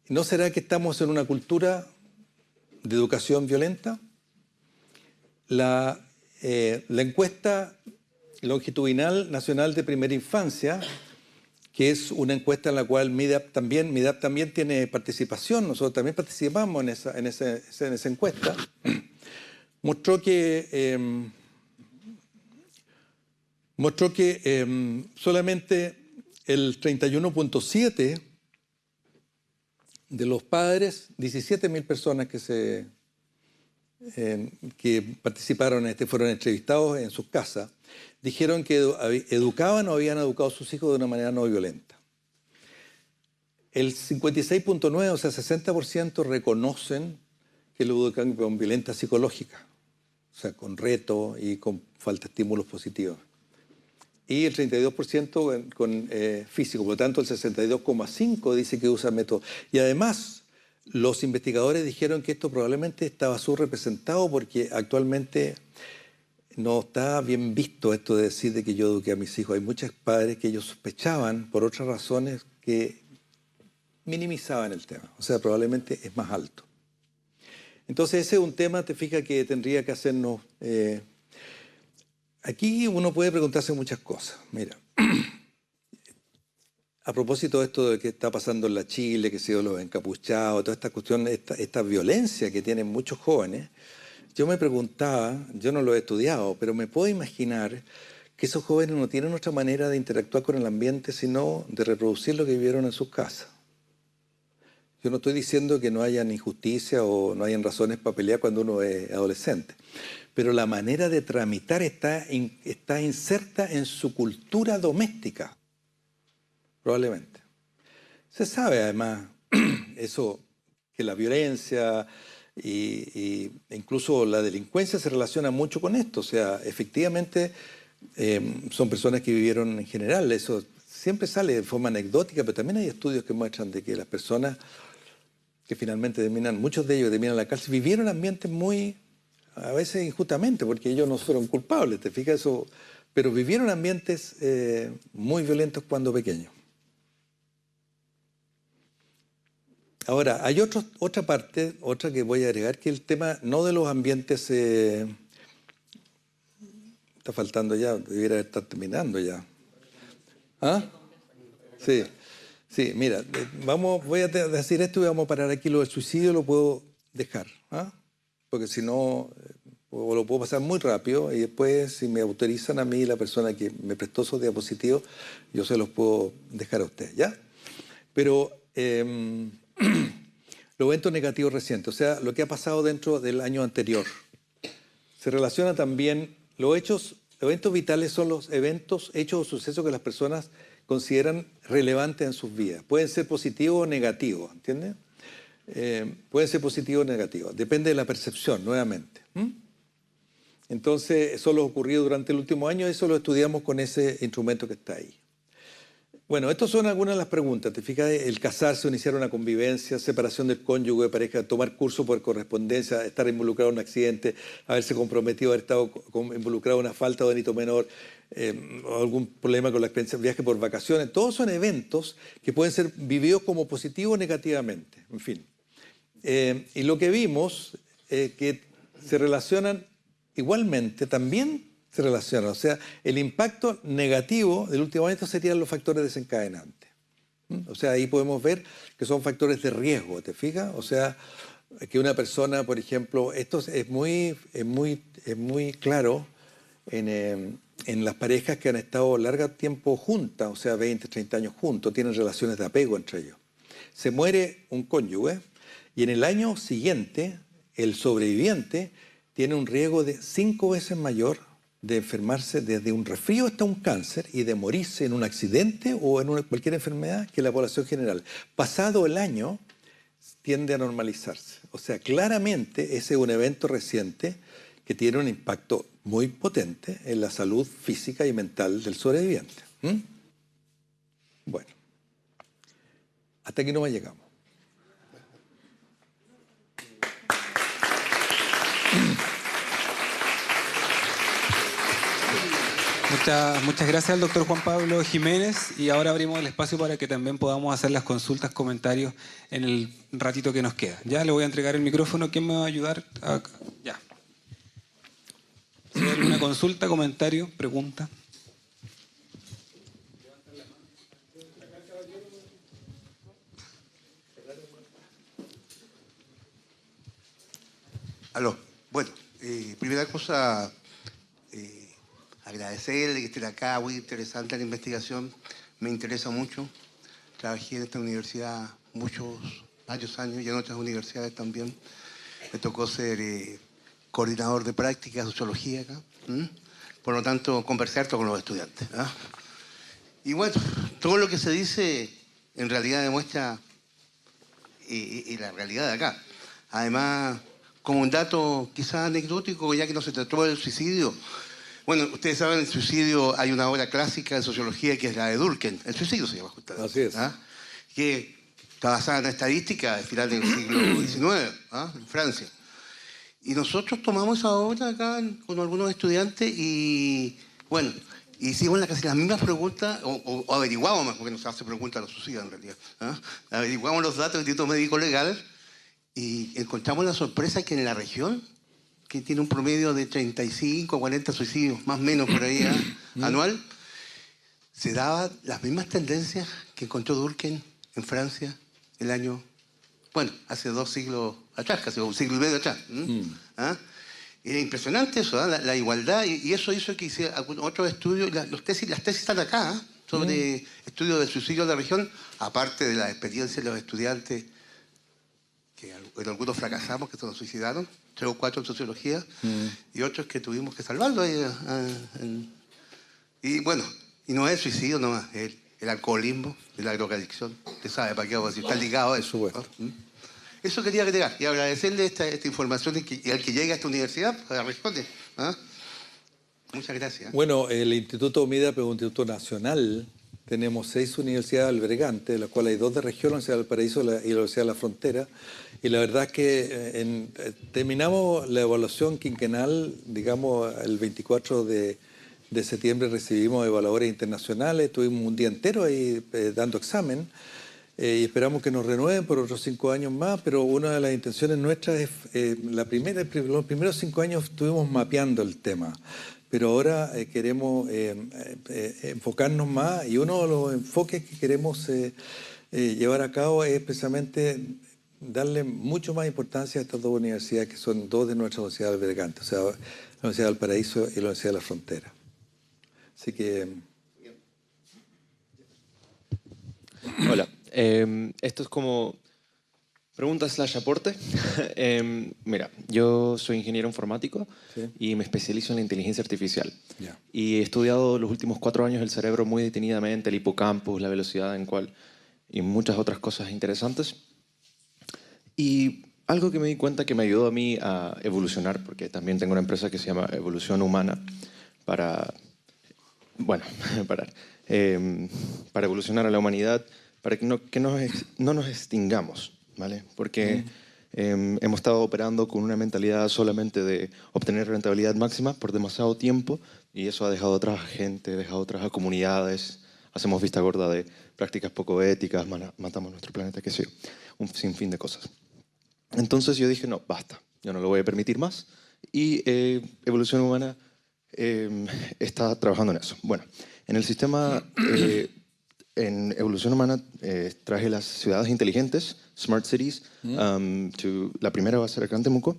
¿no será que estamos en una cultura de educación violenta? La encuesta longitudinal nacional de primera infancia, que es una encuesta en la cual MIDAP también tiene participación, nosotros también participamos en esa encuesta, mostró que solamente el 31.7% de los padres, 17.000 personas que participaron fueron entrevistados en sus casas, dijeron que educaban o habían educado a sus hijos de una manera no violenta. El 56.9%, o sea, 60% reconocen que lo educan con violencia psicológica, o sea, con reto y con falta de estímulos positivos. Y el 32% con físico, por lo tanto el 62,5% dice que usa métodos. Y además, los investigadores dijeron que esto probablemente estaba subrepresentado porque actualmente no está bien visto esto de decir de que yo eduqué a mis hijos. Hay muchos padres que ellos sospechaban por otras razones que minimizaban el tema. O sea, probablemente es más alto. Entonces ese es un tema, te fijas, que tendría que hacernos... Aquí uno puede preguntarse muchas cosas. Mira, a propósito de esto de que está pasando en la Chile, que se dio los encapuchados, toda esta cuestión, esta violencia que tienen muchos jóvenes, yo me preguntaba, yo no lo he estudiado, pero me puedo imaginar que esos jóvenes no tienen otra manera de interactuar con el ambiente sino de reproducir lo que vivieron en sus casas. Yo no estoy diciendo que no hayan injusticia o no hayan razones para pelear cuando uno es adolescente, pero la manera de tramitar está inserta en su cultura doméstica, probablemente. Se sabe además eso, que la violencia e incluso la delincuencia se relaciona mucho con esto. O sea, efectivamente son personas que vivieron en general. Eso siempre sale de forma anecdótica, pero también hay estudios que muestran de que las personas que finalmente muchos de ellos terminan en la cárcel, vivieron ambientes muy, a veces injustamente, porque ellos no fueron culpables, ¿te fijas eso? Pero vivieron ambientes muy violentos cuando pequeños. Ahora, hay otra parte que voy a agregar, que el tema no de los ambientes... está faltando ya, debiera estar terminando ya. ¿Ah? Sí, sí, mira, voy a decir esto y vamos a parar aquí. Lo del suicidio lo puedo dejar, ¿ah? Porque si no, o lo puedo pasar muy rápido y después, si me autorizan a mí, la persona que me prestó esos diapositivos, yo se los puedo dejar a ustedes, ¿ya? Pero los eventos negativos recientes, o sea, lo que ha pasado dentro del año anterior. Se relaciona también, eventos vitales son los eventos, hechos o sucesos que las personas consideran relevantes en sus vidas. Pueden ser positivos o negativos, ¿entiendes? Pueden ser positivos o negativos, depende de la percepción, nuevamente. Entonces, eso lo ha ocurrido durante el último año, eso lo estudiamos con ese instrumento que está ahí. Bueno, estas son algunas de las preguntas. ¿Te fijas? El casarse, iniciar una convivencia, separación del cónyuge de pareja, tomar curso por correspondencia, estar involucrado en un accidente, haberse comprometido, haber estado involucrado en una falta o delito menor, o algún problema con la experiencia, viaje por vacaciones. Todos son eventos que pueden ser vividos como positivos o negativamente. En fin. Y lo que vimos que se relacionan igualmente, también se relacionan. O sea, el impacto negativo del último año serían los factores desencadenantes. O sea, ahí podemos ver que son factores de riesgo, ¿te fijas? O sea, que una persona, por ejemplo, esto es muy claro en las parejas que han estado largo tiempo juntas, o sea, 20, 30 años juntos, tienen relaciones de apego entre ellos. Se muere un cónyuge y en el año siguiente el sobreviviente tiene un riesgo de 5 veces mayor de enfermarse desde un resfrío hasta un cáncer y de morirse en un accidente o en cualquier enfermedad que la población general. Pasado el año, tiende a normalizarse. O sea, claramente ese es un evento reciente que tiene un impacto muy potente en la salud física y mental del sobreviviente. Bueno, hasta aquí nomás llegamos. Muchas gracias al doctor Juan Pablo Jiménez y ahora abrimos el espacio para que también podamos hacer las consultas, comentarios en el ratito que nos queda. Ya le voy a entregar el micrófono. ¿Quién me va a ayudar? Ya. Si hay alguna consulta, comentario, pregunta. Aló. Bueno, primera cosa, agradecerle que estén acá, muy interesante la investigación, me interesa mucho. Trabajé en esta universidad varios años y en otras universidades también. Me tocó ser coordinador de prácticas de sociología acá. Por lo tanto, conversar con los estudiantes. Y bueno, todo lo que se dice en realidad demuestra la realidad de acá. Además, como un dato quizás anecdótico, ya que no se trató del suicidio. Bueno, ustedes saben, el suicidio, hay una obra clásica de sociología que es la de Durkheim. El suicidio se llama justamente. Así es. Que está basada en estadística del final del siglo XIX, en Francia. Y nosotros tomamos esa obra acá con algunos estudiantes y, bueno, hicimos casi las mismas preguntas, o averiguamos más, porque no se hace preguntas a los suicidas en realidad. Averiguamos los datos del Instituto Médico Legal y encontramos la sorpresa que en la región, que tiene un promedio de 35 a 40 suicidios, más o menos por ahí, anual, se daban las mismas tendencias que encontró Durkheim en Francia el año, bueno, hace 2 siglos atrás, casi un siglo y medio atrás. Era impresionante eso, la igualdad, y eso hizo que hiciera otros estudios, las tesis están acá, sobre estudios del suicidio en la región, aparte de la experiencia de los estudiantes, que en algunos fracasamos, que se nos suicidaron, 3 o 4 en sociología, y otros que tuvimos que salvarlo. Y bueno, y no es el suicidio nomás, es el alcoholismo, la drogadicción. Usted sabe para qué vamos a decir, está ligado a eso. Eso quería agregar y agradecerle esta información y al que llegue a esta universidad para responder. Muchas gracias. Bueno, el Instituto MIDA es un instituto nacional. Tenemos 6 universidades albergantes, de las cuales hay 2 de región, la Universidad del Paraíso y la Universidad de la Frontera. Y la verdad es que terminamos la evaluación quinquenal, digamos, el 24 de septiembre recibimos evaluadores internacionales, estuvimos un día entero ahí dando examen y esperamos que nos renueven por otros 5 años más, pero una de las intenciones nuestras es, los primeros 5 años estuvimos mapeando el tema, pero ahora queremos enfocarnos más y uno de los enfoques que queremos llevar a cabo es precisamente darle mucho más importancia a estas dos universidades que son dos de nuestras universidades albergantes, o sea, la Universidad de Valparaíso y la Universidad de la Frontera. Así que... Hola, esto es como pregunta/aporte. Mira, yo soy ingeniero informático Sí. y me especializo en la inteligencia artificial. Ya. Y he estudiado los últimos 4 años el cerebro muy detenidamente, el hipocampus, la velocidad en cual y muchas otras cosas interesantes. Y algo que me di cuenta que me ayudó a mí a evolucionar, porque también tengo una empresa que se llama Evolución Humana para, bueno, para evolucionar a la humanidad, para que no nos extingamos, ¿vale? Porque hemos estado operando con una mentalidad solamente de obtener rentabilidad máxima por demasiado tiempo y eso ha dejado atrás a gente, ha dejado atrás a comunidades, hacemos vista gorda de prácticas poco éticas, matamos nuestro planeta, qué sé yo, un sinfín de cosas. Entonces yo dije, no, basta, yo no lo voy a permitir más y Evolución Humana está trabajando en eso. Bueno, en el sistema, en Evolución Humana traje las ciudades inteligentes, Smart Cities, la primera va a ser acá en Temuco,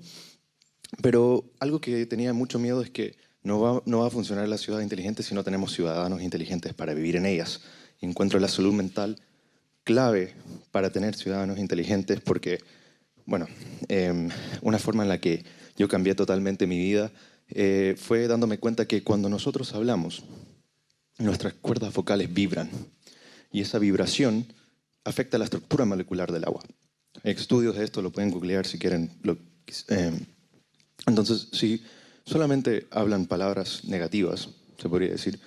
pero algo que tenía mucho miedo es que no va a funcionar la ciudad inteligente si no tenemos ciudadanos inteligentes para vivir en ellas. Y encuentro la salud mental clave para tener ciudadanos inteligentes porque, bueno, una forma en la que yo cambié totalmente mi vida fue dándome cuenta que cuando nosotros hablamos, nuestras cuerdas vocales vibran y esa vibración afecta la estructura molecular del agua. Hay estudios de esto, lo pueden googlear si quieren. Entonces, si solamente hablan palabras negativas, se podría decir,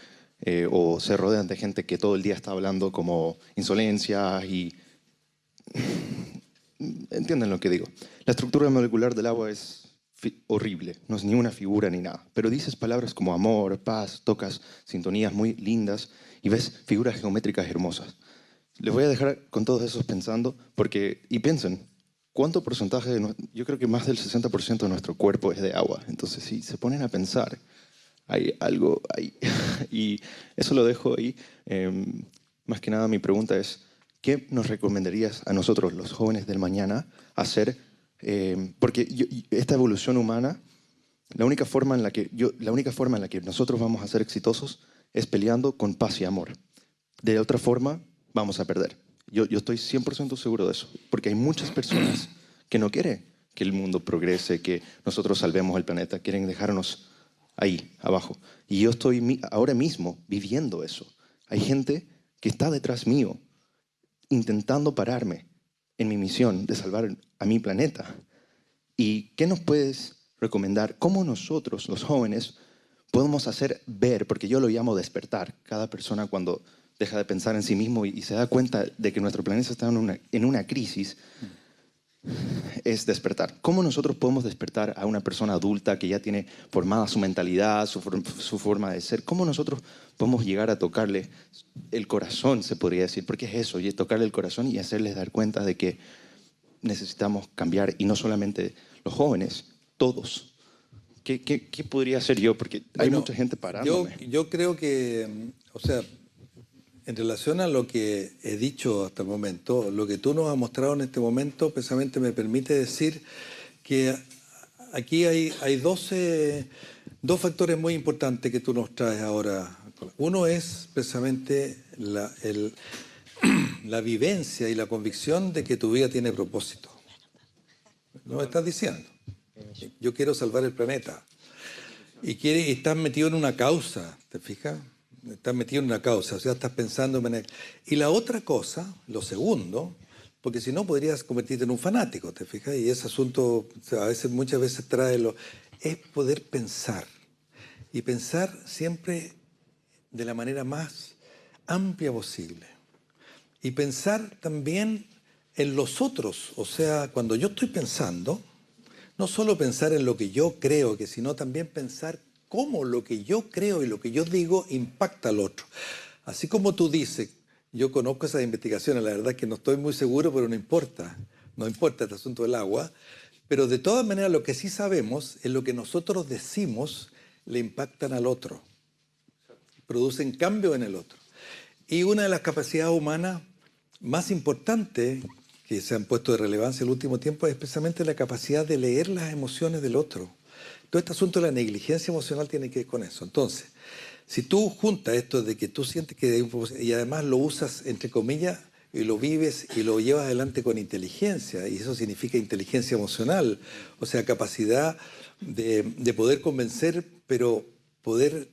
o se rodean de gente que todo el día está hablando como insolencias y... Entienden lo que digo. La estructura molecular del agua es horrible, no es ni una figura ni nada. Pero dices palabras como amor, paz, tocas sintonías muy lindas y ves figuras geométricas hermosas. Les voy a dejar con todos esos pensando, y piensen, ¿cuánto porcentaje yo creo que más del 60% de nuestro cuerpo es de agua? Entonces, si se ponen a pensar, hay algo ahí. Y eso lo dejo ahí. Más que nada, mi pregunta es, ¿qué nos recomendarías a nosotros, los jóvenes del mañana, hacer? Porque esta evolución humana, la única forma en la que nosotros vamos a ser exitosos es peleando con paz y amor. De otra forma, vamos a perder. Yo estoy 100% seguro de eso, porque hay muchas personas que no quieren que el mundo progrese, que nosotros salvemos el planeta, quieren dejarnos ahí, abajo. Y yo estoy ahora mismo viviendo eso. Hay gente que está detrás mío, intentando pararme en mi misión de salvar a mi planeta. ¿Y qué nos puedes recomendar? ¿Cómo nosotros, los jóvenes, podemos hacer ver, porque yo lo llamo despertar, cada persona cuando deja de pensar en sí mismo y se da cuenta de que nuestro planeta está en una crisis, es despertar. ¿Cómo nosotros podemos despertar a una persona adulta que ya tiene formada su mentalidad, su forma de ser? ¿Cómo nosotros podemos llegar a tocarle el corazón, se podría decir? Porque es eso, y es tocarle el corazón y hacerles dar cuenta de que necesitamos cambiar, y no solamente los jóvenes, todos. ¿Qué podría hacer yo? Porque hay mucha gente parándome. Yo creo que, o sea, en relación a lo que he dicho hasta el momento, lo que tú nos has mostrado en este momento precisamente me permite decir que aquí hay dos factores muy importantes que tú nos traes ahora. Uno es precisamente la vivencia y la convicción de que tu vida tiene propósito. ¿No estás diciendo? Yo quiero salvar el planeta. Y estás metido en una causa, ¿te fijas? Estás metido en una causa, o sea, estás pensando en manera... Y la otra cosa, lo segundo, porque si no podrías convertirte en un fanático, ¿te fijas? Y ese asunto muchas veces es poder pensar. Y pensar siempre de la manera más amplia posible. Y pensar también en los otros, o sea, cuando yo estoy pensando, no solo pensar en lo que yo creo, sino también pensar cómo lo que yo creo y lo que yo digo impacta al otro. Así como tú dices, yo conozco esas investigaciones, la verdad es que no estoy muy seguro, pero no importa este asunto del agua, pero de todas maneras lo que sí sabemos es lo que nosotros decimos le impactan al otro, producen cambio en el otro. Y una de las capacidades humanas más importantes que se han puesto de relevancia en el último tiempo es precisamente la capacidad de leer las emociones del otro. Todo este asunto de la negligencia emocional tiene que ver con eso. Entonces, si tú juntas esto de que tú sientes que hay y además lo usas, entre comillas, y lo vives y lo llevas adelante con inteligencia, y eso significa inteligencia emocional, o sea, capacidad de poder convencer, pero poder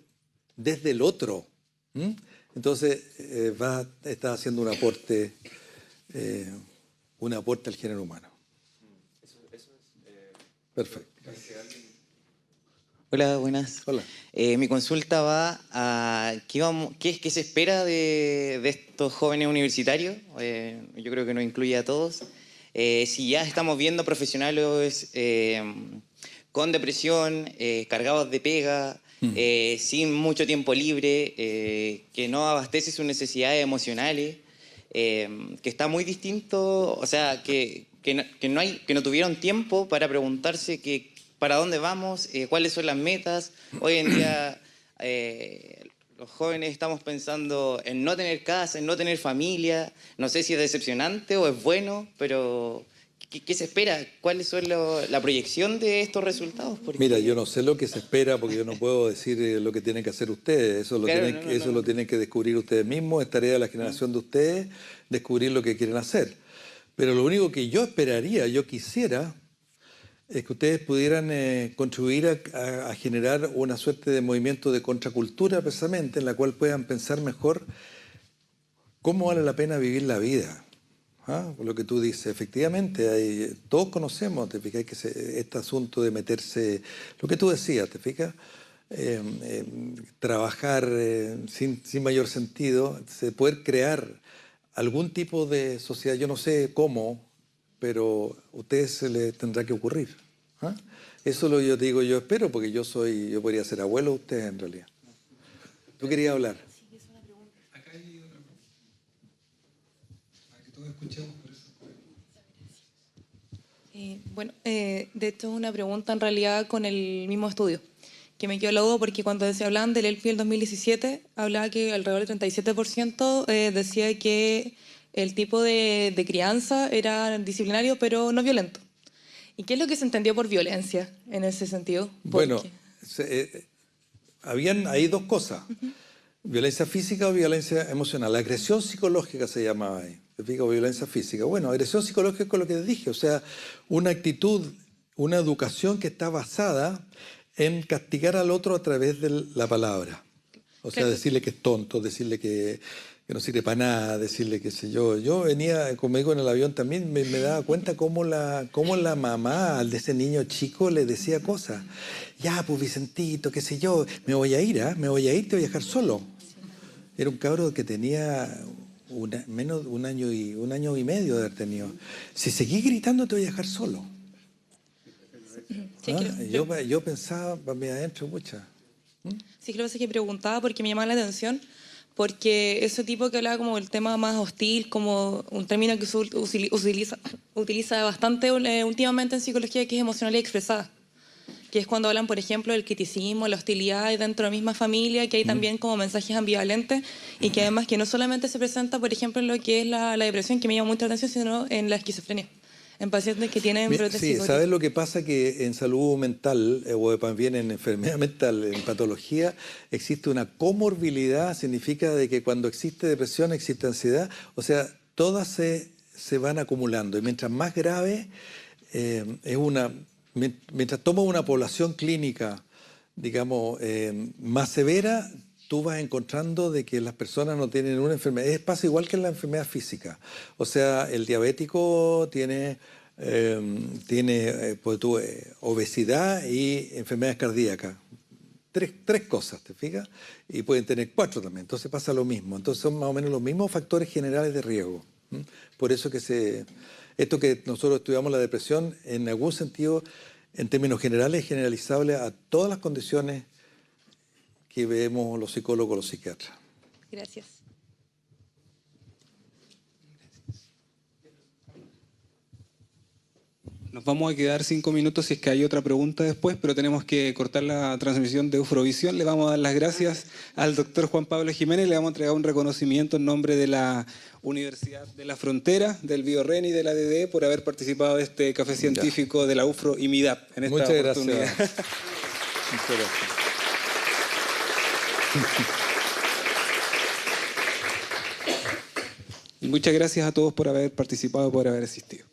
desde el otro. ¿Mm? Entonces, estás haciendo un aporte al género humano. Perfecto. Hola, buenas. Hola. Mi consulta va a qué se espera de estos jóvenes universitarios. Yo creo que nos incluye a todos. Si ya estamos viendo profesionales con depresión, cargados de pega, sin mucho tiempo libre, que no abastece sus necesidades emocionales, que está muy distinto, o sea, que no tuvieron tiempo para preguntarse para dónde vamos, cuáles son las metas. Hoy en día los jóvenes estamos pensando en no tener casa, en no tener familia. No sé si es decepcionante o es bueno, pero ¿qué se espera? ¿Cuál es la proyección de estos resultados? Porque... Mira, yo no sé lo que se espera porque yo no puedo decir lo que tienen que hacer ustedes. Eso lo tienen que descubrir ustedes mismos. Es tarea de la generación de ustedes descubrir lo que quieren hacer. Pero lo único que yo esperaría, yo quisiera, es que ustedes pudieran contribuir a generar una suerte de movimiento de contracultura precisamente en la cual puedan pensar mejor cómo vale la pena vivir la vida. ¿Ah? Lo que tú dices, efectivamente, todos conocemos, te fijas, que este asunto de meterse, lo que tú decías, te fijas, trabajar sin mayor sentido, poder crear algún tipo de sociedad, yo no sé cómo, pero a ustedes se les tendrá que ocurrir. ¿Ah? Eso yo digo, yo espero, porque yo podría ser abuelo de ustedes en realidad. ¿Tú querías hablar? Acá hay otra pregunta. Para que todos escuchemos por eso. Bueno, de hecho es una pregunta en realidad con el mismo estudio, que me quedó la duda porque cuando se hablaban del ELFI del 2017, hablaba que alrededor del 37% decía que el tipo de crianza era disciplinario pero no violento. ¿Y qué es lo que se entendió por violencia en ese sentido? Bueno, habían ahí dos cosas. Violencia física o violencia emocional. La agresión psicológica se llamaba ahí. ¿Te fijas? O violencia física. Bueno, agresión psicológica es con lo que te dije. O sea, una actitud, una educación que está basada en castigar al otro a través de la palabra. O sea, decirle que es tonto, decirle que no sirve para nada, decirle qué sé yo. Yo venía conmigo en el avión también, me daba cuenta cómo la mamá de ese niño chico le decía cosas. Ya, pues Vicentito, qué sé yo, me voy a ir, te voy a dejar solo. Era un cabro que tenía menos de un año y medio de haber tenido. Si seguís gritando, te voy a dejar solo. Sí, yo pensaba para mí adentro, pucha. Sí, creo que preguntaba porque me llamaba la atención, porque ese tipo que hablaba como el tema más hostil, como un término que se utiliza bastante últimamente en psicología, que es emocional y expresada, que es cuando hablan, por ejemplo, del criticismo, la hostilidad y dentro de la misma familia, que hay también como mensajes ambivalentes y que además que no solamente se presenta, por ejemplo, en lo que es la depresión, que me llama mucha atención, sino en la esquizofrenia, en pacientes que tienen brotes Sí, psicóticos. ¿sabes lo que pasa? Que en salud mental, o también en enfermedad mental, en patología, existe una comorbilidad, significa de que cuando existe depresión, existe ansiedad, o sea, todas se van acumulando, y mientras más grave, mientras toma una población clínica, digamos, más severa, tú vas encontrando de que las personas no tienen una enfermedad. Pasa igual que en la enfermedad física. O sea, el diabético tiene obesidad y enfermedades cardíacas. Tres cosas, ¿te fijas? Y pueden tener 4 también. Entonces pasa lo mismo. Entonces son más o menos los mismos factores generales de riesgo. Por eso que esto que nosotros estudiamos la depresión, en algún sentido, en términos generales, es generalizable a todas las condiciones que vemos los psicólogos, los psiquiatras. Gracias. Nos vamos a quedar 5 minutos si es que hay otra pregunta después, pero tenemos que cortar la transmisión de Ufrovisión. Le vamos a dar las gracias al doctor Juan Pablo Jiménez, le vamos a entregar un reconocimiento en nombre de la Universidad de la Frontera, del BioRen y de la DDE por haber participado de este café científico de la UFRO y MIDAP en esta oportunidad. Muchas gracias. Muchas gracias. Y muchas gracias a todos por haber participado, por haber asistido.